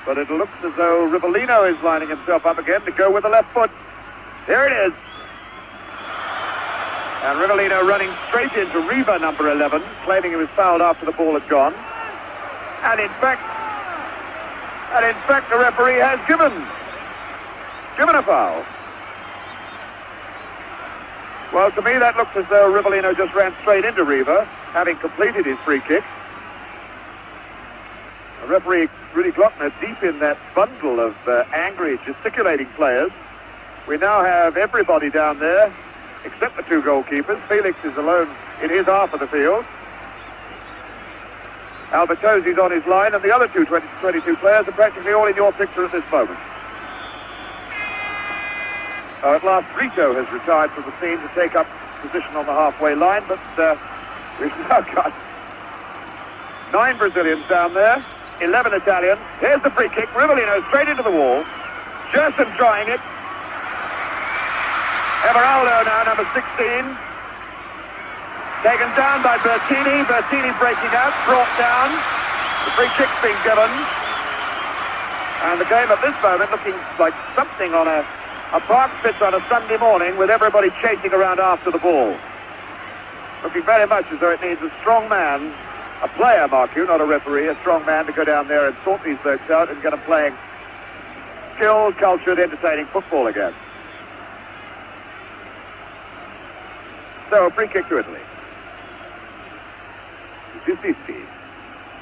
But it looks as though Rivellino is lining himself up again to go with the left foot. Here it is. And Rivellino running straight into Riva, number 11, claiming he was fouled after the ball had gone. And in fact, the referee has given a foul. Well, to me, that looks as though Rivellino just ran straight into Riva, having completed his free kick. The referee, Rudy Glockner, deep in that bundle of angry, gesticulating players. We now have everybody down there, except the two goalkeepers. Felix is alone in his half of the field. Albertosi's on his line, and the other two 22 players are practically all in your picture at this moment. At last, Brito has retired from the scene to take up position on the halfway line, but we've now got 9 Brazilians down there, 11 Italians. Here's the free kick. Rivellino straight into the wall. Gerson trying it. Everaldo now, number 16. Taken down by Bertini. Bertini breaking out, brought down. The free kick's being given. And the game at this moment looking like something on a park pitch on a Sunday morning with everybody chasing around after the ball. Looking very much as though it needs a strong man, a player, mark you, not a referee, a strong man to go down there and sort these folks out and get them playing skilled, cultured, entertaining football again. So, a free kick to Italy. Giacinto.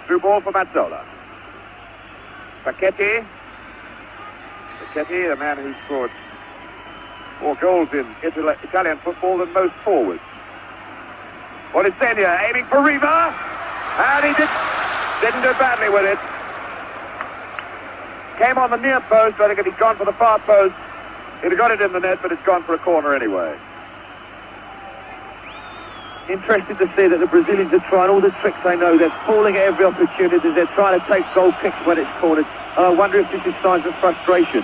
Through ball for Mazzola. Facchetti. Facchetti, the man who scored More goals in Italian football than most forwards. Boninsegna aiming for Riva, and he didn't do badly with it. Came on the near post. I think if he'd gone for the far post, he'd have got it in the net, but it's gone for a corner anyway. Interesting to see that the Brazilians are trying all the tricks they know. They're falling at every opportunity. They're trying to take goal kicks when it's cornered. And I wonder if this is signs of frustration.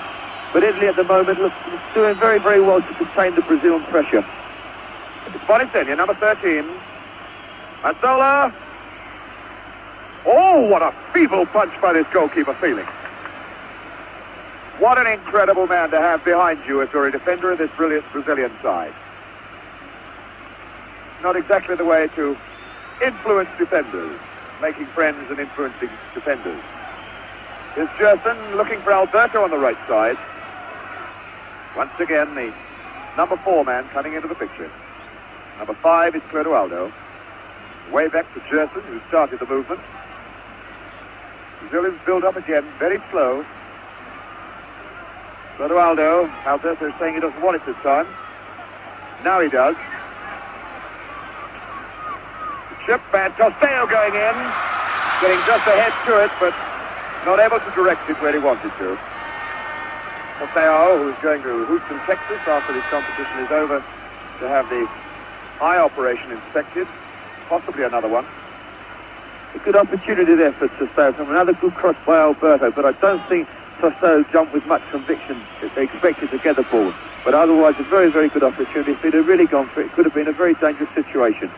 But Italy at the moment looks doing very, very well to contain the Brazilian pressure. It's Boninsegna, number 13. Mazzola. Oh, what a feeble punch by this goalkeeper, Felix. What an incredible man to have behind you if you're a defender of this brilliant Brazilian side. Not exactly the way to influence defenders, making friends and influencing defenders. Here's Gerson looking for Alberto on the right side. Once again, the number 4 man coming into the picture. Number 5 is Clodoaldo. Way back to Gerson, who started the movement. Brazilians build up again, very slow. Clodoaldo, Alberto is saying he doesn't want it this time. Now he does. Chip and Tostão going in, getting just ahead to it, but not able to direct it where he wanted to. Tostão, who's going to Houston, Texas, after this competition is over, to have the eye operation inspected, possibly another one. A good opportunity there for Tostão from another good cross by Alberto, but I don't think Tostão jumped with much conviction. They expected to get the ball, but otherwise a very, very good opportunity. If he'd have really gone for it, it could have been a very dangerous situation.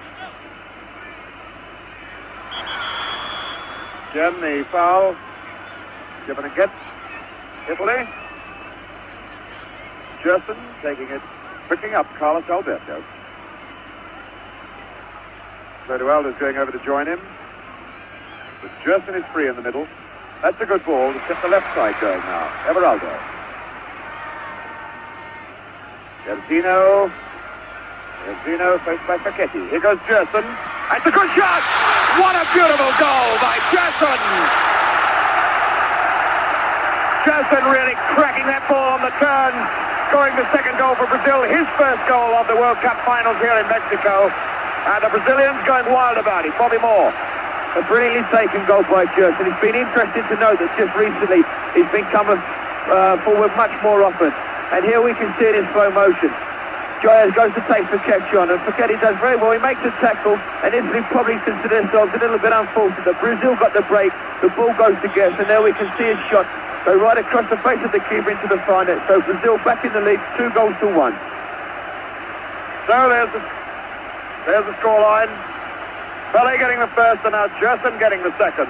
Again, the foul given against Italy. Gerson taking it, picking up Carlos Alberto. Clodoaldo is going over to join him. But Gerson is free in the middle. That's a good ball to set the left side going now. Everaldo. Jairzinho faced by Facchetti. Here goes Gerson. It's a good shot! What a beautiful goal by Gerson! Gerson really cracking that ball on the turn, scoring the second goal for Brazil, his first goal of the World Cup finals here in Mexico. And the Brazilians going wild about it. Bobby Moore. A brilliantly taken goal by Gerson. It's been interesting to note that just recently he's been coming forward much more often. And here we can see it in slow motion. Giacinto goes to take Facchetti on, and Facchetti does very well. He makes a tackle, and Italy probably consider themselves a little bit unfortunate. Brazil got the break, the ball goes to Gerson, and there we can see a shot go right across the face of the keeper into the far net. So Brazil back in the lead, 2-1. So there's the scoreline. Pelé getting the first, and now Gerson getting the second.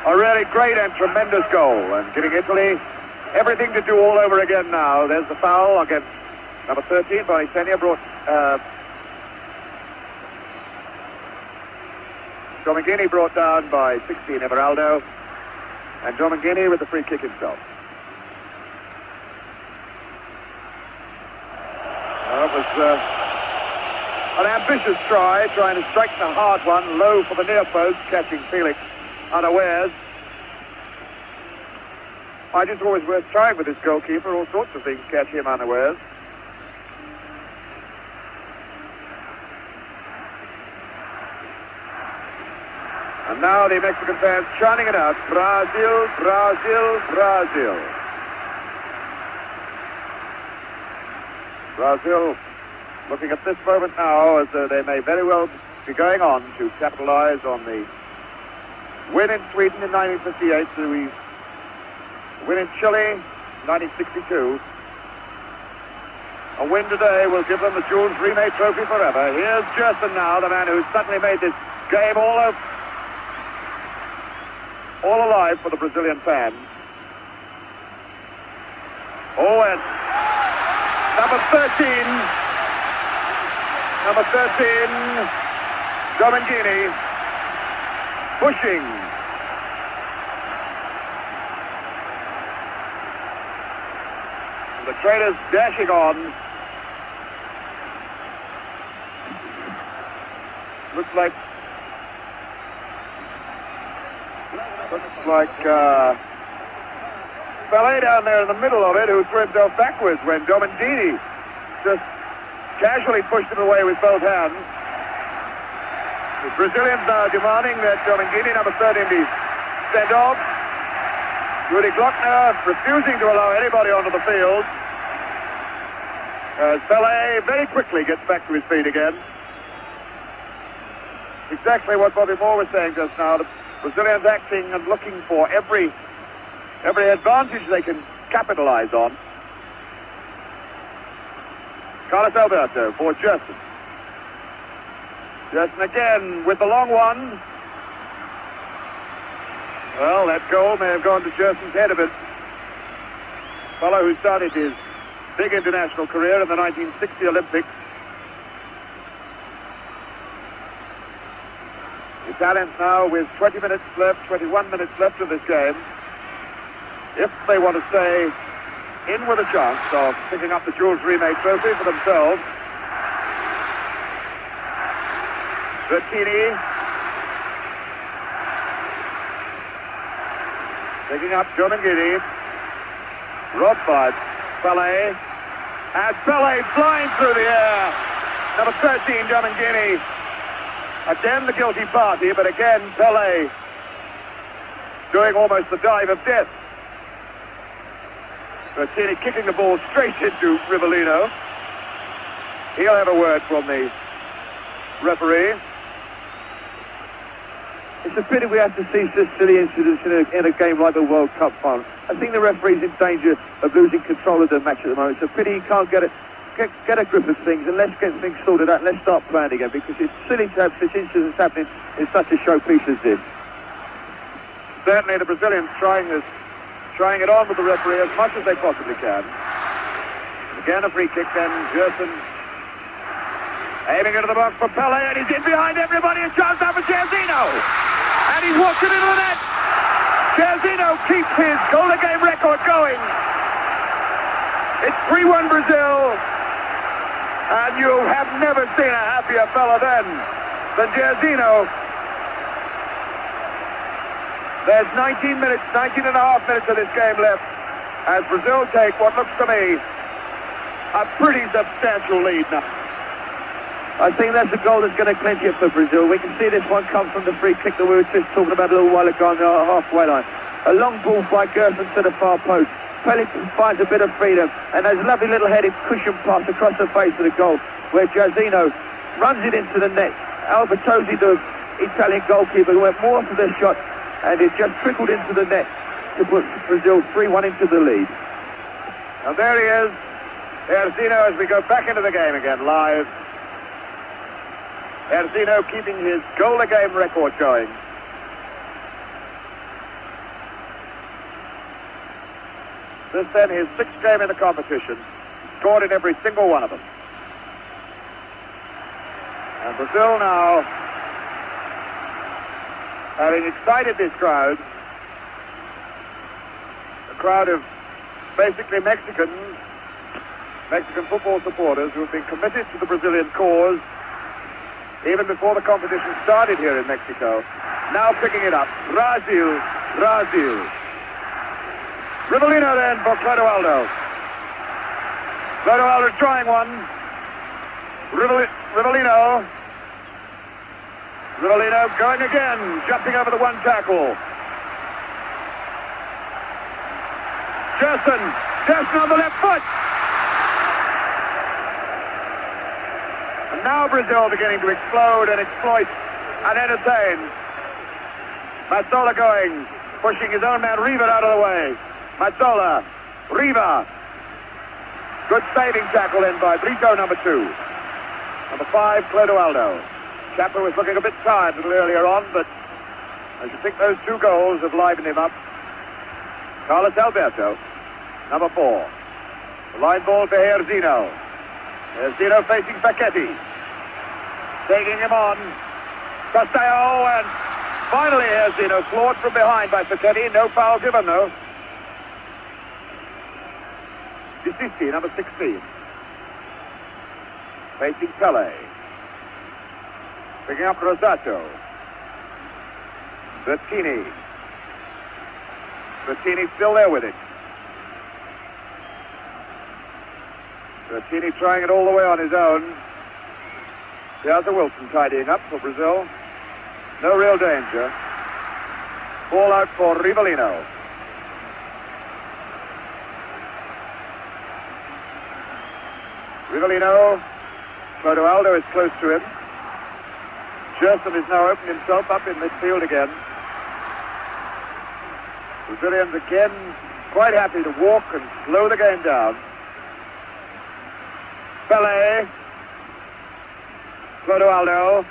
A really great and tremendous goal, and giving Italy everything to do all over again now. There's the foul against number 13. Boninsegna brought Domingini brought down by 16, Everaldo. And Domingini with the free kick himself. Well, it was an ambitious try, trying to strike the hard one, low for the near post, catching Felix unawares. I just always worth trying with this goalkeeper. All sorts of things catch him unawares. And now the Mexican fans chanting it out. Brazil, Brazil, Brazil. Brazil looking at this moment now as they may very well be going on to capitalize on the win in Sweden in 1958, the win in Chile in 1962. A win today will give them the Jules Rimet Trophy forever. Here's Gerson now, the man who suddenly made this game all alive for the Brazilian fans. Oh, and number 13, Domingini, pushing. And the trainers dashing on. Looks like Pelé down there in the middle of it, who threw himself backwards when Domingini just casually pushed him away with both hands. The Brazilians now demanding that Domingini, number 13, be sent off. Rudy Glockner refusing to allow anybody onto the field. As Pelé very quickly gets back to his feet again. Exactly what Bobby Moore was saying just now. The Brazilians acting and looking for every advantage they can capitalize on. Carlos Alberto for Gerson. Gerson again with the long one. Well, that goal may have gone to Gerson's head a bit. Fellow who started his big international career in the 1960 Olympics. The Italians now with 20 minutes left, 21 minutes left of this game. If they want to stay in with a chance of picking up the Jules Rimet trophy for themselves. Bertini picking up Domingini. Robbed by Pelé. And Pelé flying through the air. Number 13, Domingini. Again the guilty party, but again Pelé doing almost the dive of death. Bertini kicking the ball straight into Rivellino. He'll have a word from the referee. It's a pity we have to see such silly incidents in a game like the World Cup final. I think the referee's in danger of losing control of the match at the moment. It's a pity he can't get a grip of things, and let's get things sorted out. Let's start playing again, because it's silly to have such incidents happening in such a showpiece as this. Certainly the Brazilians trying it on with the referee as much as they possibly can. Again a free kick then, Gerson aiming into the box for Pelé, and he's in behind everybody. A chance now for Jairzinho, and he's walked it into the net. Jairzinho keeps his goal-a-game record going. It's 3-1 Brazil, and you have never seen a happier fella than Jairzinho. There's 19 and a half minutes of this game left as Brazil take what looks to me a pretty substantial lead now. I think that's a goal that's going to clinch it for Brazil. We can see this one come from the free kick that we were just talking about a little while ago on the halfway line. A long ball by Gerson to the far post. Felix finds a bit of freedom, and there's a lovely little headed cushion pass across the face of the goal where Jairzinho runs it into the net. Albertosi, the Italian goalkeeper, went more for the shot, and it just trickled into the net to put Brazil 3-1 into the lead. And there he is, Jairzinho, as we go back into the game again, live. Jairzinho keeping his goal-a-game record going. This then his sixth game in the competition, scored in every single one of them. And Brazil now, having excited this crowd, a crowd of basically Mexican football supporters who have been committed to the Brazilian cause even before the competition started here in Mexico, now picking it up. Brazil. Rivellino then for Clodoaldo. Clodoaldo trying one. Rivellino going again, jumping over the one tackle. Gerson on the left foot. And now Brazil beginning to explode and exploit and entertain. Mazzola going, pushing his own man Riva out of the way. Mazzola, Riva. Good saving tackle in by Brito, number 2. Number 5, Clodoaldo. Chapman was looking a bit tired a little earlier on, but I should think those 2 goals have livened him up. Carlos Alberto, number 4. The line ball to Jairzinho. Jairzinho facing Facchetti. Taking him on. Tostão, and finally Jairzinho floored from behind by Facchetti. No foul given, though. Giacinto, number 16. Facing Pelé. Picking up Rosato. Bertini still there with it. Bertini trying it all the way on his own. Piazza Wilson tidying up for Brazil. No real danger. Ball out for Rivellino. Rivellino. Clodoaldo is close to him. Gerson is now opened himself up in midfield again. Brazilians again quite happy to walk and slow the game down. Pelé. Clodoaldo.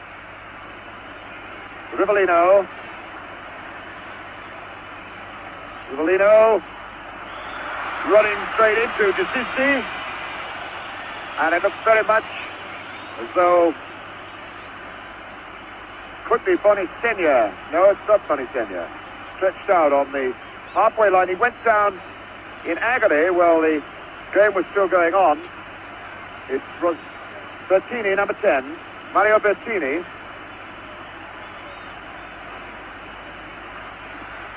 Rivellino. Rivellino running straight into Giacinto. And it looks very much as though could be Boninsegna. No, it's not Boninsegna. Stretched out on the halfway line. He went down in agony while the game was still going on. It was Bertini, number 10. Mario Bertini.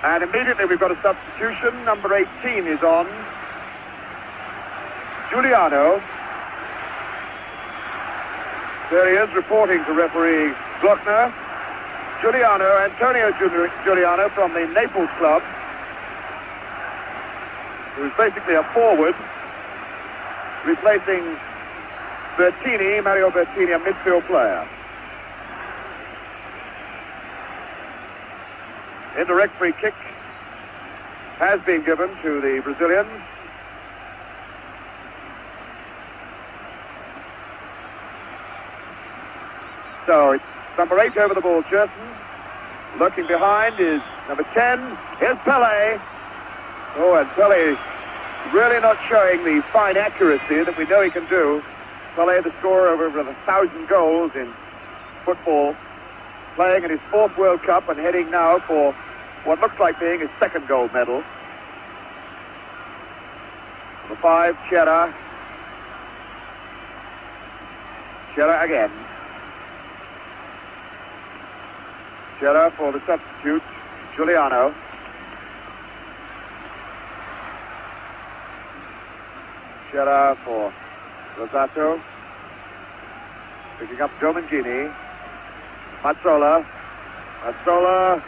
And immediately we've got a substitution. Number 18 is on. Giuliano. There he is, reporting to referee Glockner. Giuliano, Antonio Giuliano from the Naples club, who's basically a forward, replacing Bertini, Mario Bertini, a midfield player. Indirect free kick has been given to the Brazilians. So it's number 8 over the ball, Gerson. Lurking behind is number 10. Here's Pelé. Oh, and Pelé really not showing the fine accuracy that we know he can do. Pelé, the scorer of over 1,000 goals in football, playing in his 4th World Cup and heading now for what looks like being his 2nd gold medal. Number 5, Cera. Cera again. Cera for the substitute, Giuliano. Cera for Rosato. Picking up Domingini. Mazzola. Mazzola.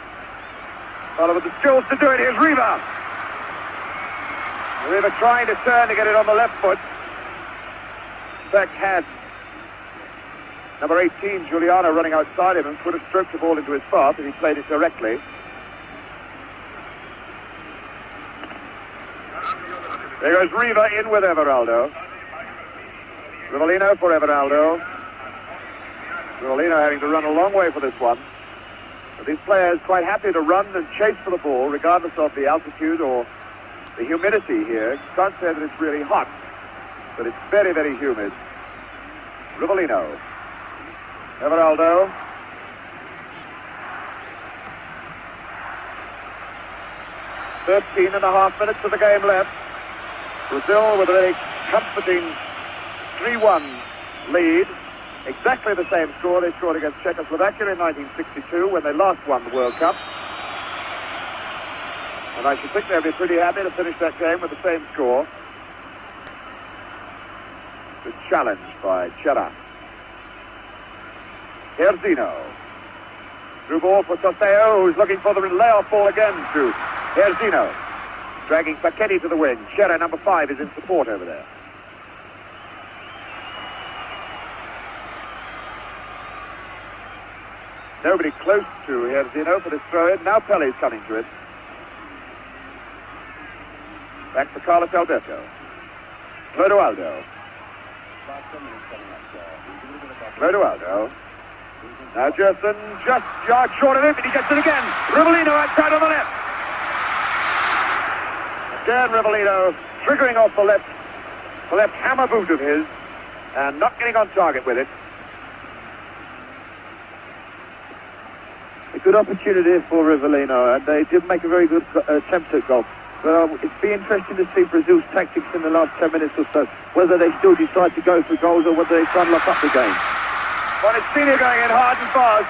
Well, with the skills to do it, here's Riva. Riva trying to turn to get it on the left foot. In fact, had number 18, Giuliano, running outside him and could have stroked the ball into his path and he played it directly. There goes Riva in with Everaldo. Rivellino for Everaldo. Rivellino having to run a long way for this one. But these players quite happy to run and chase for the ball regardless of the altitude or the humidity here. You can't say that it's really hot, but it's very, very humid. Rivellino. Everaldo. .5 minutes of the game left. Brazil with a very comforting 3-1 lead. Exactly the same score they scored against Czechoslovakia in 1962 when they last won the World Cup. And I should think they'll be pretty happy to finish that game with the same score. Good challenge by Cera. Jairzinho. Through ball for Tostão, who's looking for the layoff ball again to Jairzinho. Dragging Facchetti to the wing. Cera, number 5, is in support over there. Nobody close to Jairzinho for this throw-in. Now Pelé's coming to it. Back to Carlos Alberto. Clodoaldo. Clodoaldo. Now Gerson just yards short of him, and he gets it again. Rivellino outside on the left. Again, Rivellino triggering off the left hammer boot of his, and not getting on target with it. A good opportunity for Rivellino, and they did make a very good attempt at goal. But it'd be interesting to see Brazil's tactics in the last 10 minutes or so, whether they still decide to go for goals or whether they try and lock up the game. Boninsegna going in hard and fast,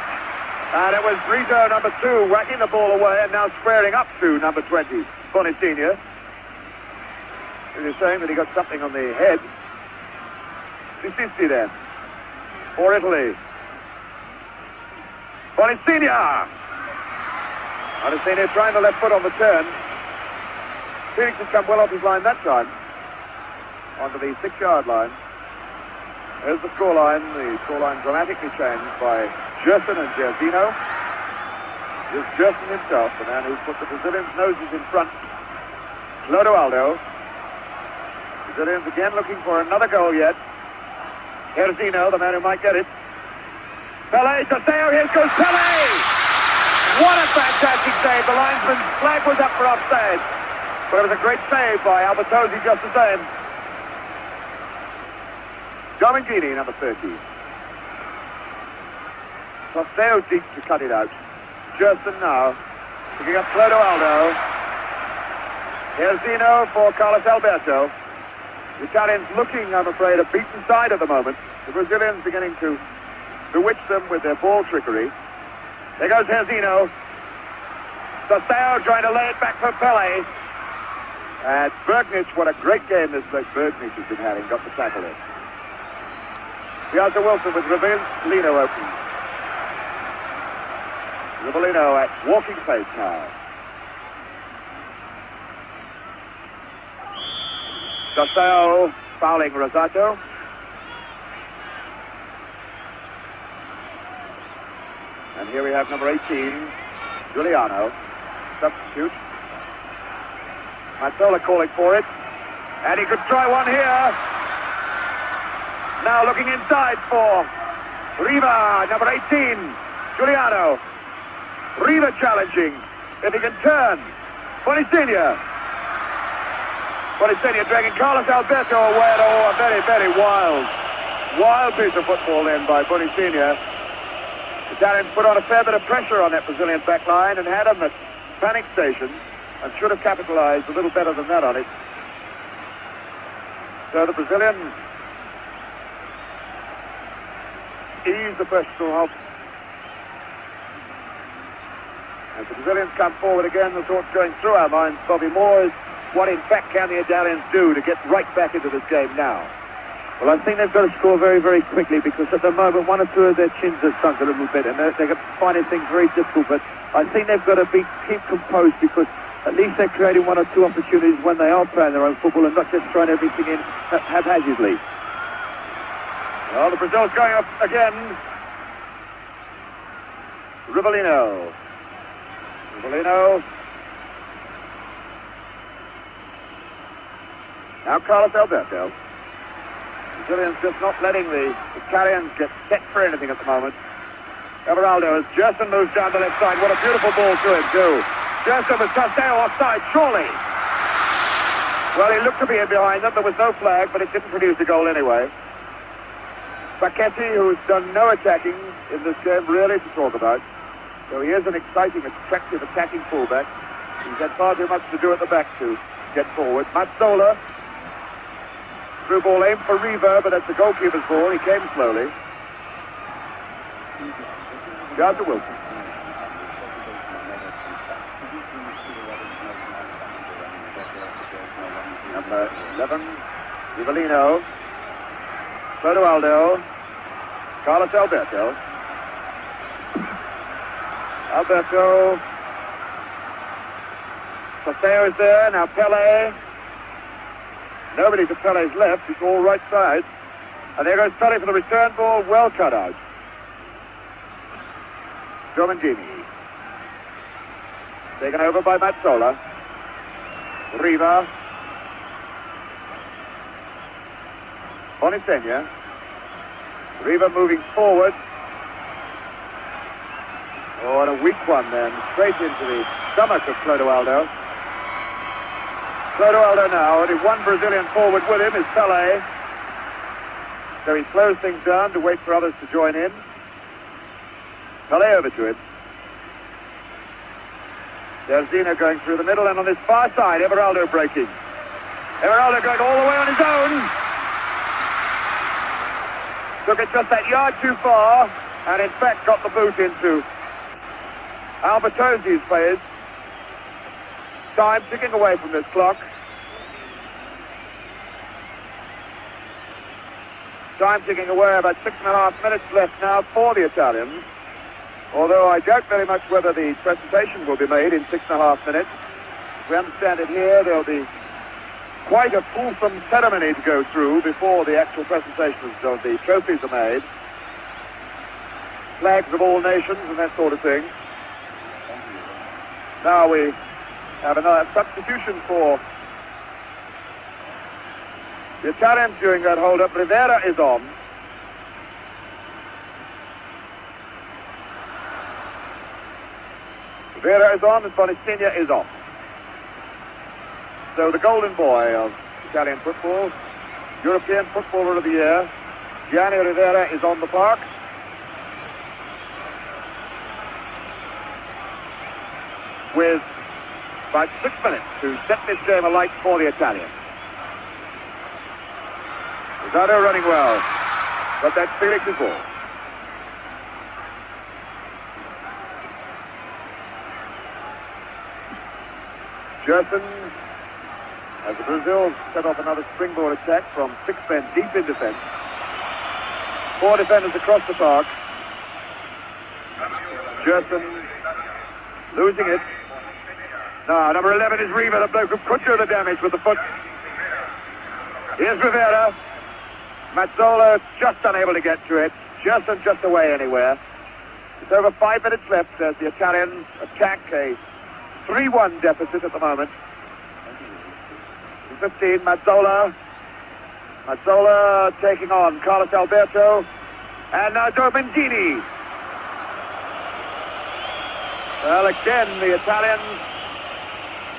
and it was Brito, number 2, whacking the ball away and now squaring up to number 20, Boninsegna. He was saying that he got something on the head. Disisti then. For Italy. Boninsegna. Boninsegna trying the left foot on the turn. Felix has come well off his line that time. Onto the 6-yard line. There's the scoreline. The scoreline dramatically changed by Gerson and Jairzinho. Just Gerson himself, the man who's put the Brazilians' noses in front. Clodoaldo. Brazilians again looking for another goal yet. Jairzinho, the man who might get it. Pelé, Tostão, here goes Pelé! What a fantastic save. The linesman's flag was up for offside. But it was a great save by Albertosi just the same. Domingini, number 13. Tostão deep to cut it out. Gerson now. Picking up Clodoaldo. Jairzinho for Carlos Alberto. The Italians looking, I'm afraid, a beaten side at the moment. The Brazilians beginning to bewitch them with their ball trickery. There goes Jairzinho. Tostão trying to lay it back for Pelé. And Burgnich, what a great game this bloke Burgnich has been having, got the tackle in. Piazza Wilson with Rivellino open. Rivellino at walking pace now. Tostão fouling Rosato. And here we have number 18, Giuliano, substitute. Mazzola calling for it. And he could try one here. Now looking inside for Riva, number 18, Giuliano. Riva challenging. If he can turn. Boninsegna. Boninsegna dragging Carlos Alberto away at all. A very, very wild piece of football then by Boninsegna. The Italians put on a fair bit of pressure on that Brazilian back line and had him at panic station and should have capitalized a little better than that on it. So the Brazilians ease the pressure off. As the Brazilians come forward again, the thoughts going through our minds, Bobby Moore, is what in fact can the Italians do to get right back into this game now? Well, I think they've got to score very, very quickly because at the moment one or two of their chins have sunk a little bit and they're finding things very difficult. But I think they've got to keep composed because at least they're creating one or two opportunities when they are playing their own football and not just throwing everything in haphazardly. Well, the Brazil's going up again. Rivellino. Now Carlos Alberto. Brazilians just not letting the Italians get set for anything at the moment. Everaldo as Gerson moves down the left side. What a beautiful ball to him, too. Gerson with Tostão offside, surely. Well, he looked to be in behind them. There was no flag, but it didn't produce a goal anyway. Facchetti, who's done no attacking in this game, really, to talk about. So he is an exciting, attractive attacking fullback. He's had far too much to do at the back to get forward. Mazzola. Through ball aimed for Riva, but that's the goalkeeper's ball. He came slowly. Piazza Wilson. Number 11, Rivellino. Clodoaldo. Carlos Alberto. Tostão is there. Now Pelé. Nobody to Pelé's left. It's all right side. And there goes Pelé for the return ball. Well cut out. Domingini. Taken over by Mazzola. Riva. Boninsegna. Riva moving forward. Oh, and a weak one then. Straight into the stomach of Clodoaldo. Clodoaldo now, only one Brazilian forward with him is Pelé. So he slows things down to wait for others to join in. Pelé over to him. Jairzinho going through the middle, and on this far side, Everaldo breaking. Everaldo going all the way on his own. Took it just that yard too far, and in fact got the boot into Albertosi's players. Time ticking away from this clock. Time ticking away, about 6.5 minutes left now for the Italians. Although I doubt very much whether the presentation will be made in 6.5 minutes. As we understand it here, there'll be quite a fulsome ceremony to go through before the actual presentations of the trophies are made. Flags of all nations and that sort of thing. Now we have another substitution for the Italians during that hold-up. Rivera is on. Rivera is on and Boninsegna is off. So the golden boy of Italian football, European Footballer of the Year, Gianni Rivera, is on the park. With about 6 minutes to set this game alight for the Italians. Rosato running well, but that's Felix's ball. Gerson, as Brazil set off another springboard attack from 6 men deep in defense. 4 defenders across the park. Gerson losing it. Now, number 11 is Riva, the bloke who could do the damage with the foot. Here's Rivera. Mazzola just unable to get to it. Gerson just away anywhere. It's over 5 minutes left as the Italians attack a 3-1 deficit at the moment. 15, Mazzola. Mazzola taking on Carlos Alberto. And now Domendini. Well, again, the Italians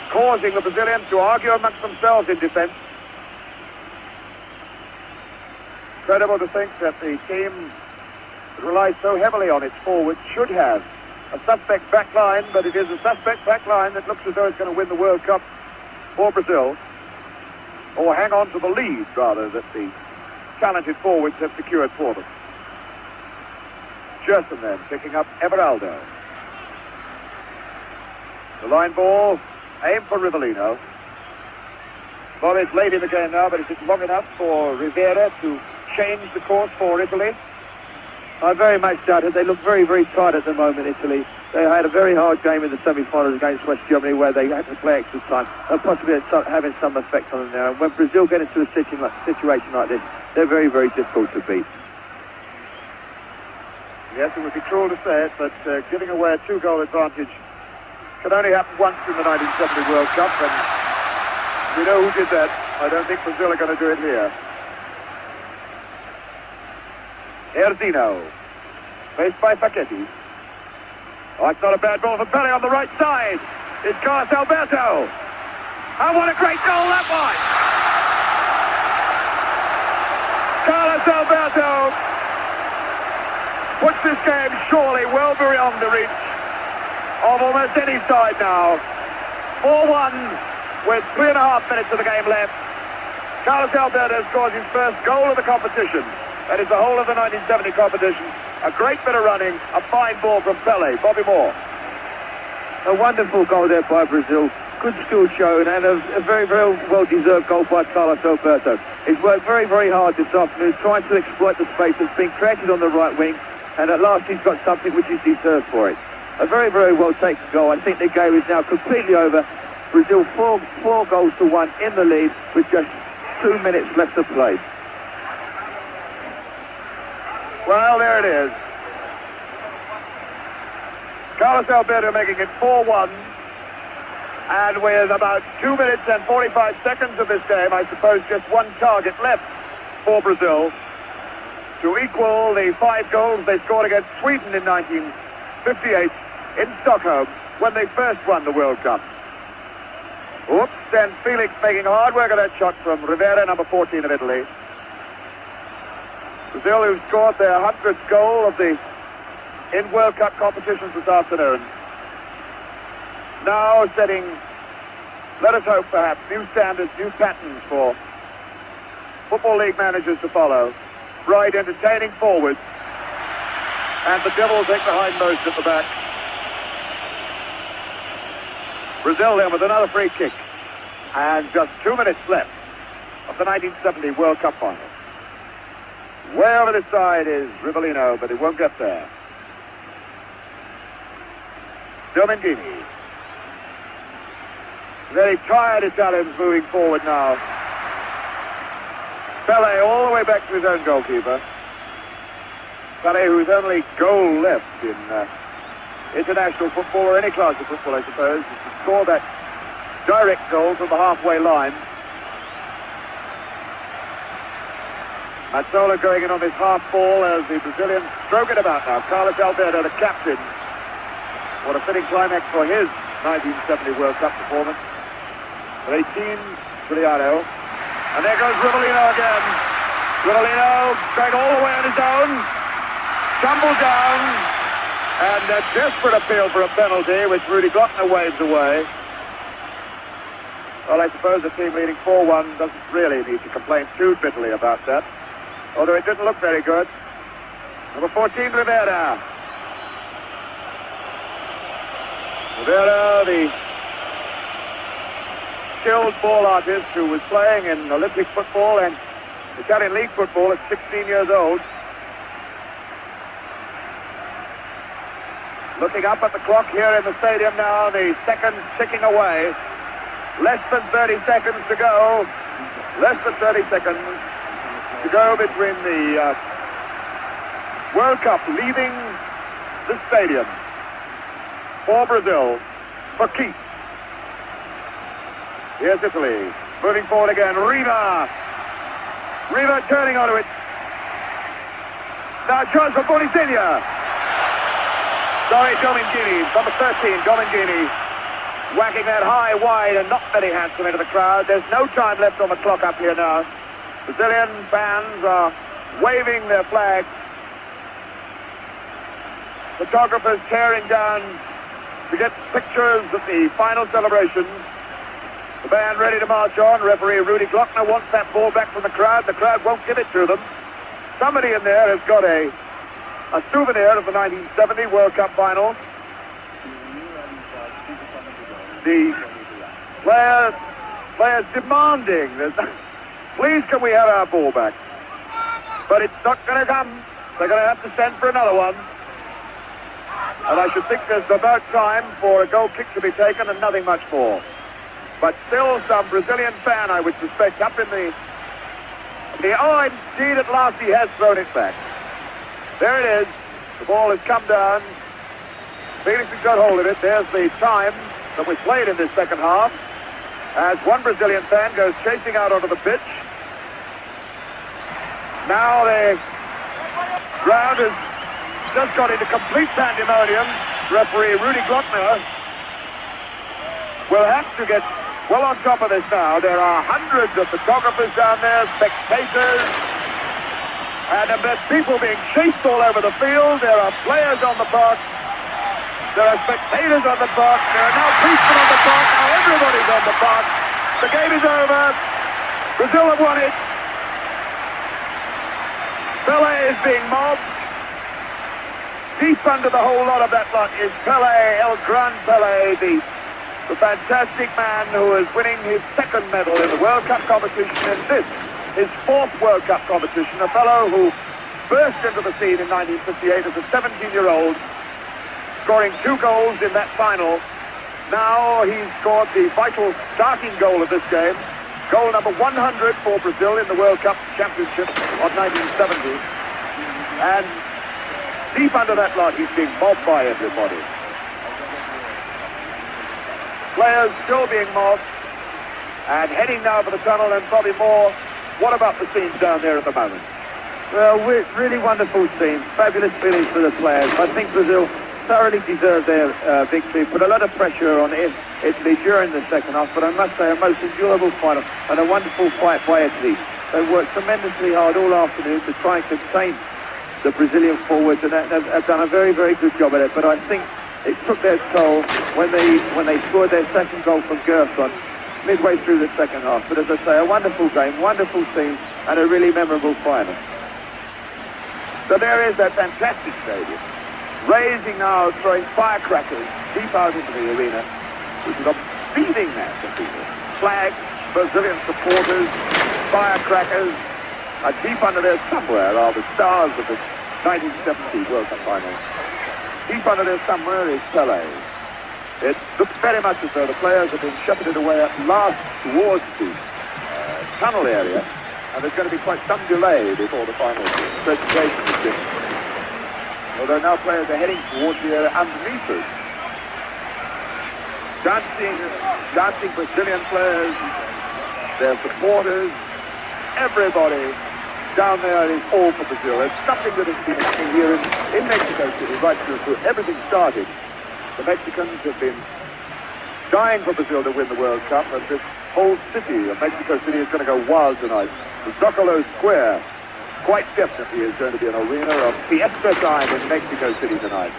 causing the Brazilians to argue amongst themselves in defense. Incredible to think that the team that relies so heavily on its forwards should have a suspect back line, but it is a suspect back line that looks as though it's going to win the World Cup for Brazil, or hang on to the lead, rather, that the talented forwards have secured for them. Gerson then picking up Everaldo. The line ball, aim for Rivellino. Well, it's late in the game now, but is it long enough for Rivera to change the course for Italy? I very much doubt it. They look very, very tight at the moment, Italy. They had a very hard game in the semi-finals against West Germany where they had to play extra time. And possibly having some effect on them now. And when Brazil get into a situation like this, they're very, very difficult to beat. Yes, it would be cruel to say it, but giving away a 2-goal advantage can only happen once in the 1970 World Cup, and we know who did that. I don't think Brazil are going to do it here. Jairzinho, faced by Facchetti. Oh, it's not a bad ball for Pelé on the right side. It's Carlos Alberto. And what a great goal that was! Carlos Alberto puts this game surely well beyond the reach of almost any side now. 4-1 with 3.5 minutes of the game left. Carlos Alberto scores his first goal of the competition. That is the whole of the 1970 competition. A great bit of running, a fine ball from Pelé. Bobby Moore. A wonderful goal there by Brazil. Good skill shown and a very, very well-deserved goal by Carlos Alberto. He's worked very, very hard this afternoon trying to exploit the space that's been created on the right wing, and at last he's got something which is deserved for it. A very, very well-taken goal. I think the game is now completely over. Brazil 4 goals to 1 in the lead with just 2 minutes left to play. Well, there it is. Carlos Alberto making it 4-1. And with about 2 minutes and 45 seconds of this game, I suppose just one target left for Brazil to equal the 5 goals they scored against Sweden in 1958 in Stockholm when they first won the World Cup. Oops, and Felix making hard work of that shot from Rivera, number 14 of Italy. Brazil, who scored their 100th goal in World Cup competitions this afternoon. Now setting, let us hope perhaps, new standards, new patterns for Football League managers to follow. Bright, entertaining forwards. And the Devils take the hindmost at the back. Brazil then with another free kick. And just 2 minutes left of the 1970 World Cup final. Way over this side is Rivellino, but he won't get there. Domingini. Very tired Italians moving forward now. Pelé all the way back to his own goalkeeper. Pelé, whose only goal left in international football, or any class of football, I suppose, is to score that direct goal from the halfway line. Mazzola going in on this half ball as the Brazilians stroke it about now. Carlos Alberto, the captain. What a fitting climax for his 1970 World Cup performance. 18, Giuliano. And there goes Rivellino again. Rivellino going all the way on his own. Tumbled down. And a desperate appeal for a penalty, which Rudy Glockner waves away. Well, I suppose the team leading 4-1 doesn't really need to complain too bitterly about that. Although it didn't look very good. Number 14, Rivera. Rivera, the skilled ball artist who was playing in Olympic football and Italian league football at 16 years old. Looking up at the clock here in the stadium now, the seconds ticking away. Less than 30 seconds to go. Less than 30 seconds to go between the World Cup leaving the stadium for Brazil, for keeps. Here's Italy, moving forward again. Riva turning onto it. Now chance for Boninsegna. Sorry, Domingini, number 13, Domingini. Whacking that high, wide, and not very handsome into the crowd. There's no time left on the clock up here now. Brazilian fans are waving their flags. Photographers tearing down to get pictures of the final celebrations. The band ready to march on. Referee Rudy Glockner wants that ball back from the crowd. The crowd won't give it to them. Somebody in there has got a souvenir of the 1970 World Cup final. The players demanding that, please can we have our ball back? But it's not going to come. They're going to have to send for another one. And I should think there's about time for a goal kick to be taken and nothing much more. But still some Brazilian fan, I would suspect, up in the oh, indeed, at last he has thrown it back. There it is. The ball has come down. Felix has got hold of it. There's the time that was played in this second half as one Brazilian fan goes chasing out onto the pitch. Now the ground has just got into complete pandemonium. Referee Rudy Glockner will have to get well on top of this now. There are hundreds of photographers down there, spectators, and there's people being chased all over the field. There are players on the park. There are spectators on the park. There are now policemen on the park. Now everybody's on the park. The game is over. Brazil have won it. Pelé is being mobbed. Deep under the whole lot of that lot is Pelé, El Gran Pelé, the fantastic man who is winning his second medal in the World Cup competition, and this, his fourth World Cup competition. A fellow who burst into the scene in 1958 as a 17-year-old, scoring 2 goals in that final. Now he's scored the vital starting goal of this game, goal number 100 for Brazil in the World Cup Championship of 1970. And deep under that lot, he's being mobbed by everybody. Players still being mobbed, and heading now for the tunnel, and probably more. What about the scenes down there at the moment? Well, really wonderful scene. Fabulous feelings for the players. I think Brazil thoroughly deserved their victory. Put a lot of pressure on Italy during the second half, but I must say a most enjoyable final and a wonderful fight by Italy. They worked tremendously hard all afternoon to try and contain the Brazilian forwards, and have done a very, very good job at it. But I think it took their toll when they scored their second goal from Gerson midway through the second half. But as I say, a wonderful game, wonderful scene, and a really memorable final. So there is that fantastic stadium, raising now, throwing firecrackers deep out into the arena, which is a beating mass of people. Flags, Brazilian supporters, firecrackers, And deep under there somewhere are the stars of the 1970 World Cup final. Deep under there somewhere is Pelé. It looks very much as though the players have been shepherded away at last towards the tunnel area, and there's going to be quite some delay before the final presentation is finished. Although now players are heading towards the area underneath us. Dancing Brazilian players, their supporters, everybody down there is all for Brazil. It's something that has been happening here in Mexico City right through everything started. The Mexicans have been dying for Brazil to win the World Cup, and this whole city of Mexico City is going to go wild tonight. The Zocalo Square quite definitely is going to be an arena of fiesta time in Mexico City tonight.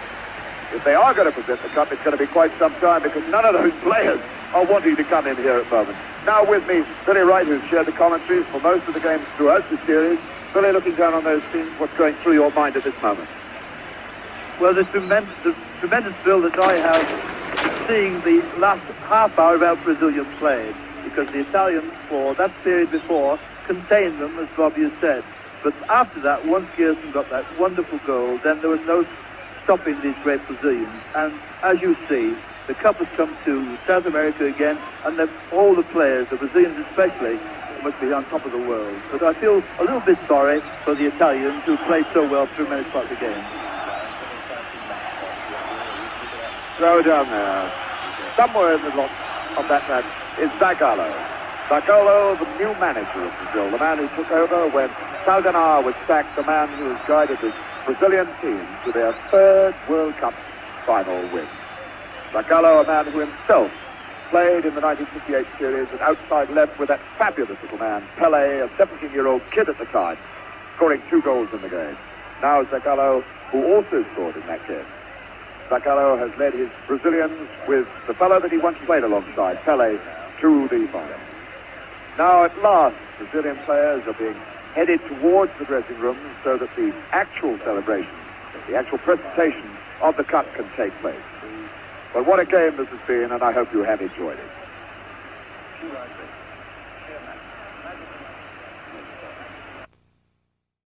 If they are going to present the cup, it's going to be quite some time, because none of those players are wanting to come in here at the moment. Now with me, Billy Wright, who's shared the commentaries for most of the games throughout the series. Billy, looking down on those scenes, what's going through your mind at this moment? Well, the tremendous thrill that I have seeing the last half hour of our Brazilians played, because the Italians, for that period before, contained them, as Bobby has said. But after that, once Gerson got that wonderful goal, then there was no stopping these great Brazilians. And as you see, the cup has come to South America again, and all the players, the Brazilians especially, must be on top of the world. But I feel a little bit sorry for the Italians, who played so well through many parts of the game. Throw down there. Somewhere in the lot of that match is Zagallo. Zagallo, the new manager of Brazil, the man who took over when Saldanha was sacked, the man who has guided the Brazilian team to their third World Cup final win. Zagallo, a man who himself played in the 1958 series at outside left with that fabulous little man, Pelé, a 17-year-old kid at the time, scoring 2 goals in the game. Now Zagallo, who also scored in that game. Zagallo has led his Brazilians with the fellow that he once played alongside, Pelé, to the final. Now at last, Brazilian players are being headed towards the dressing rooms so that the actual celebration, the actual presentation of the cup can take place. But what a game this has been, and I hope you have enjoyed it.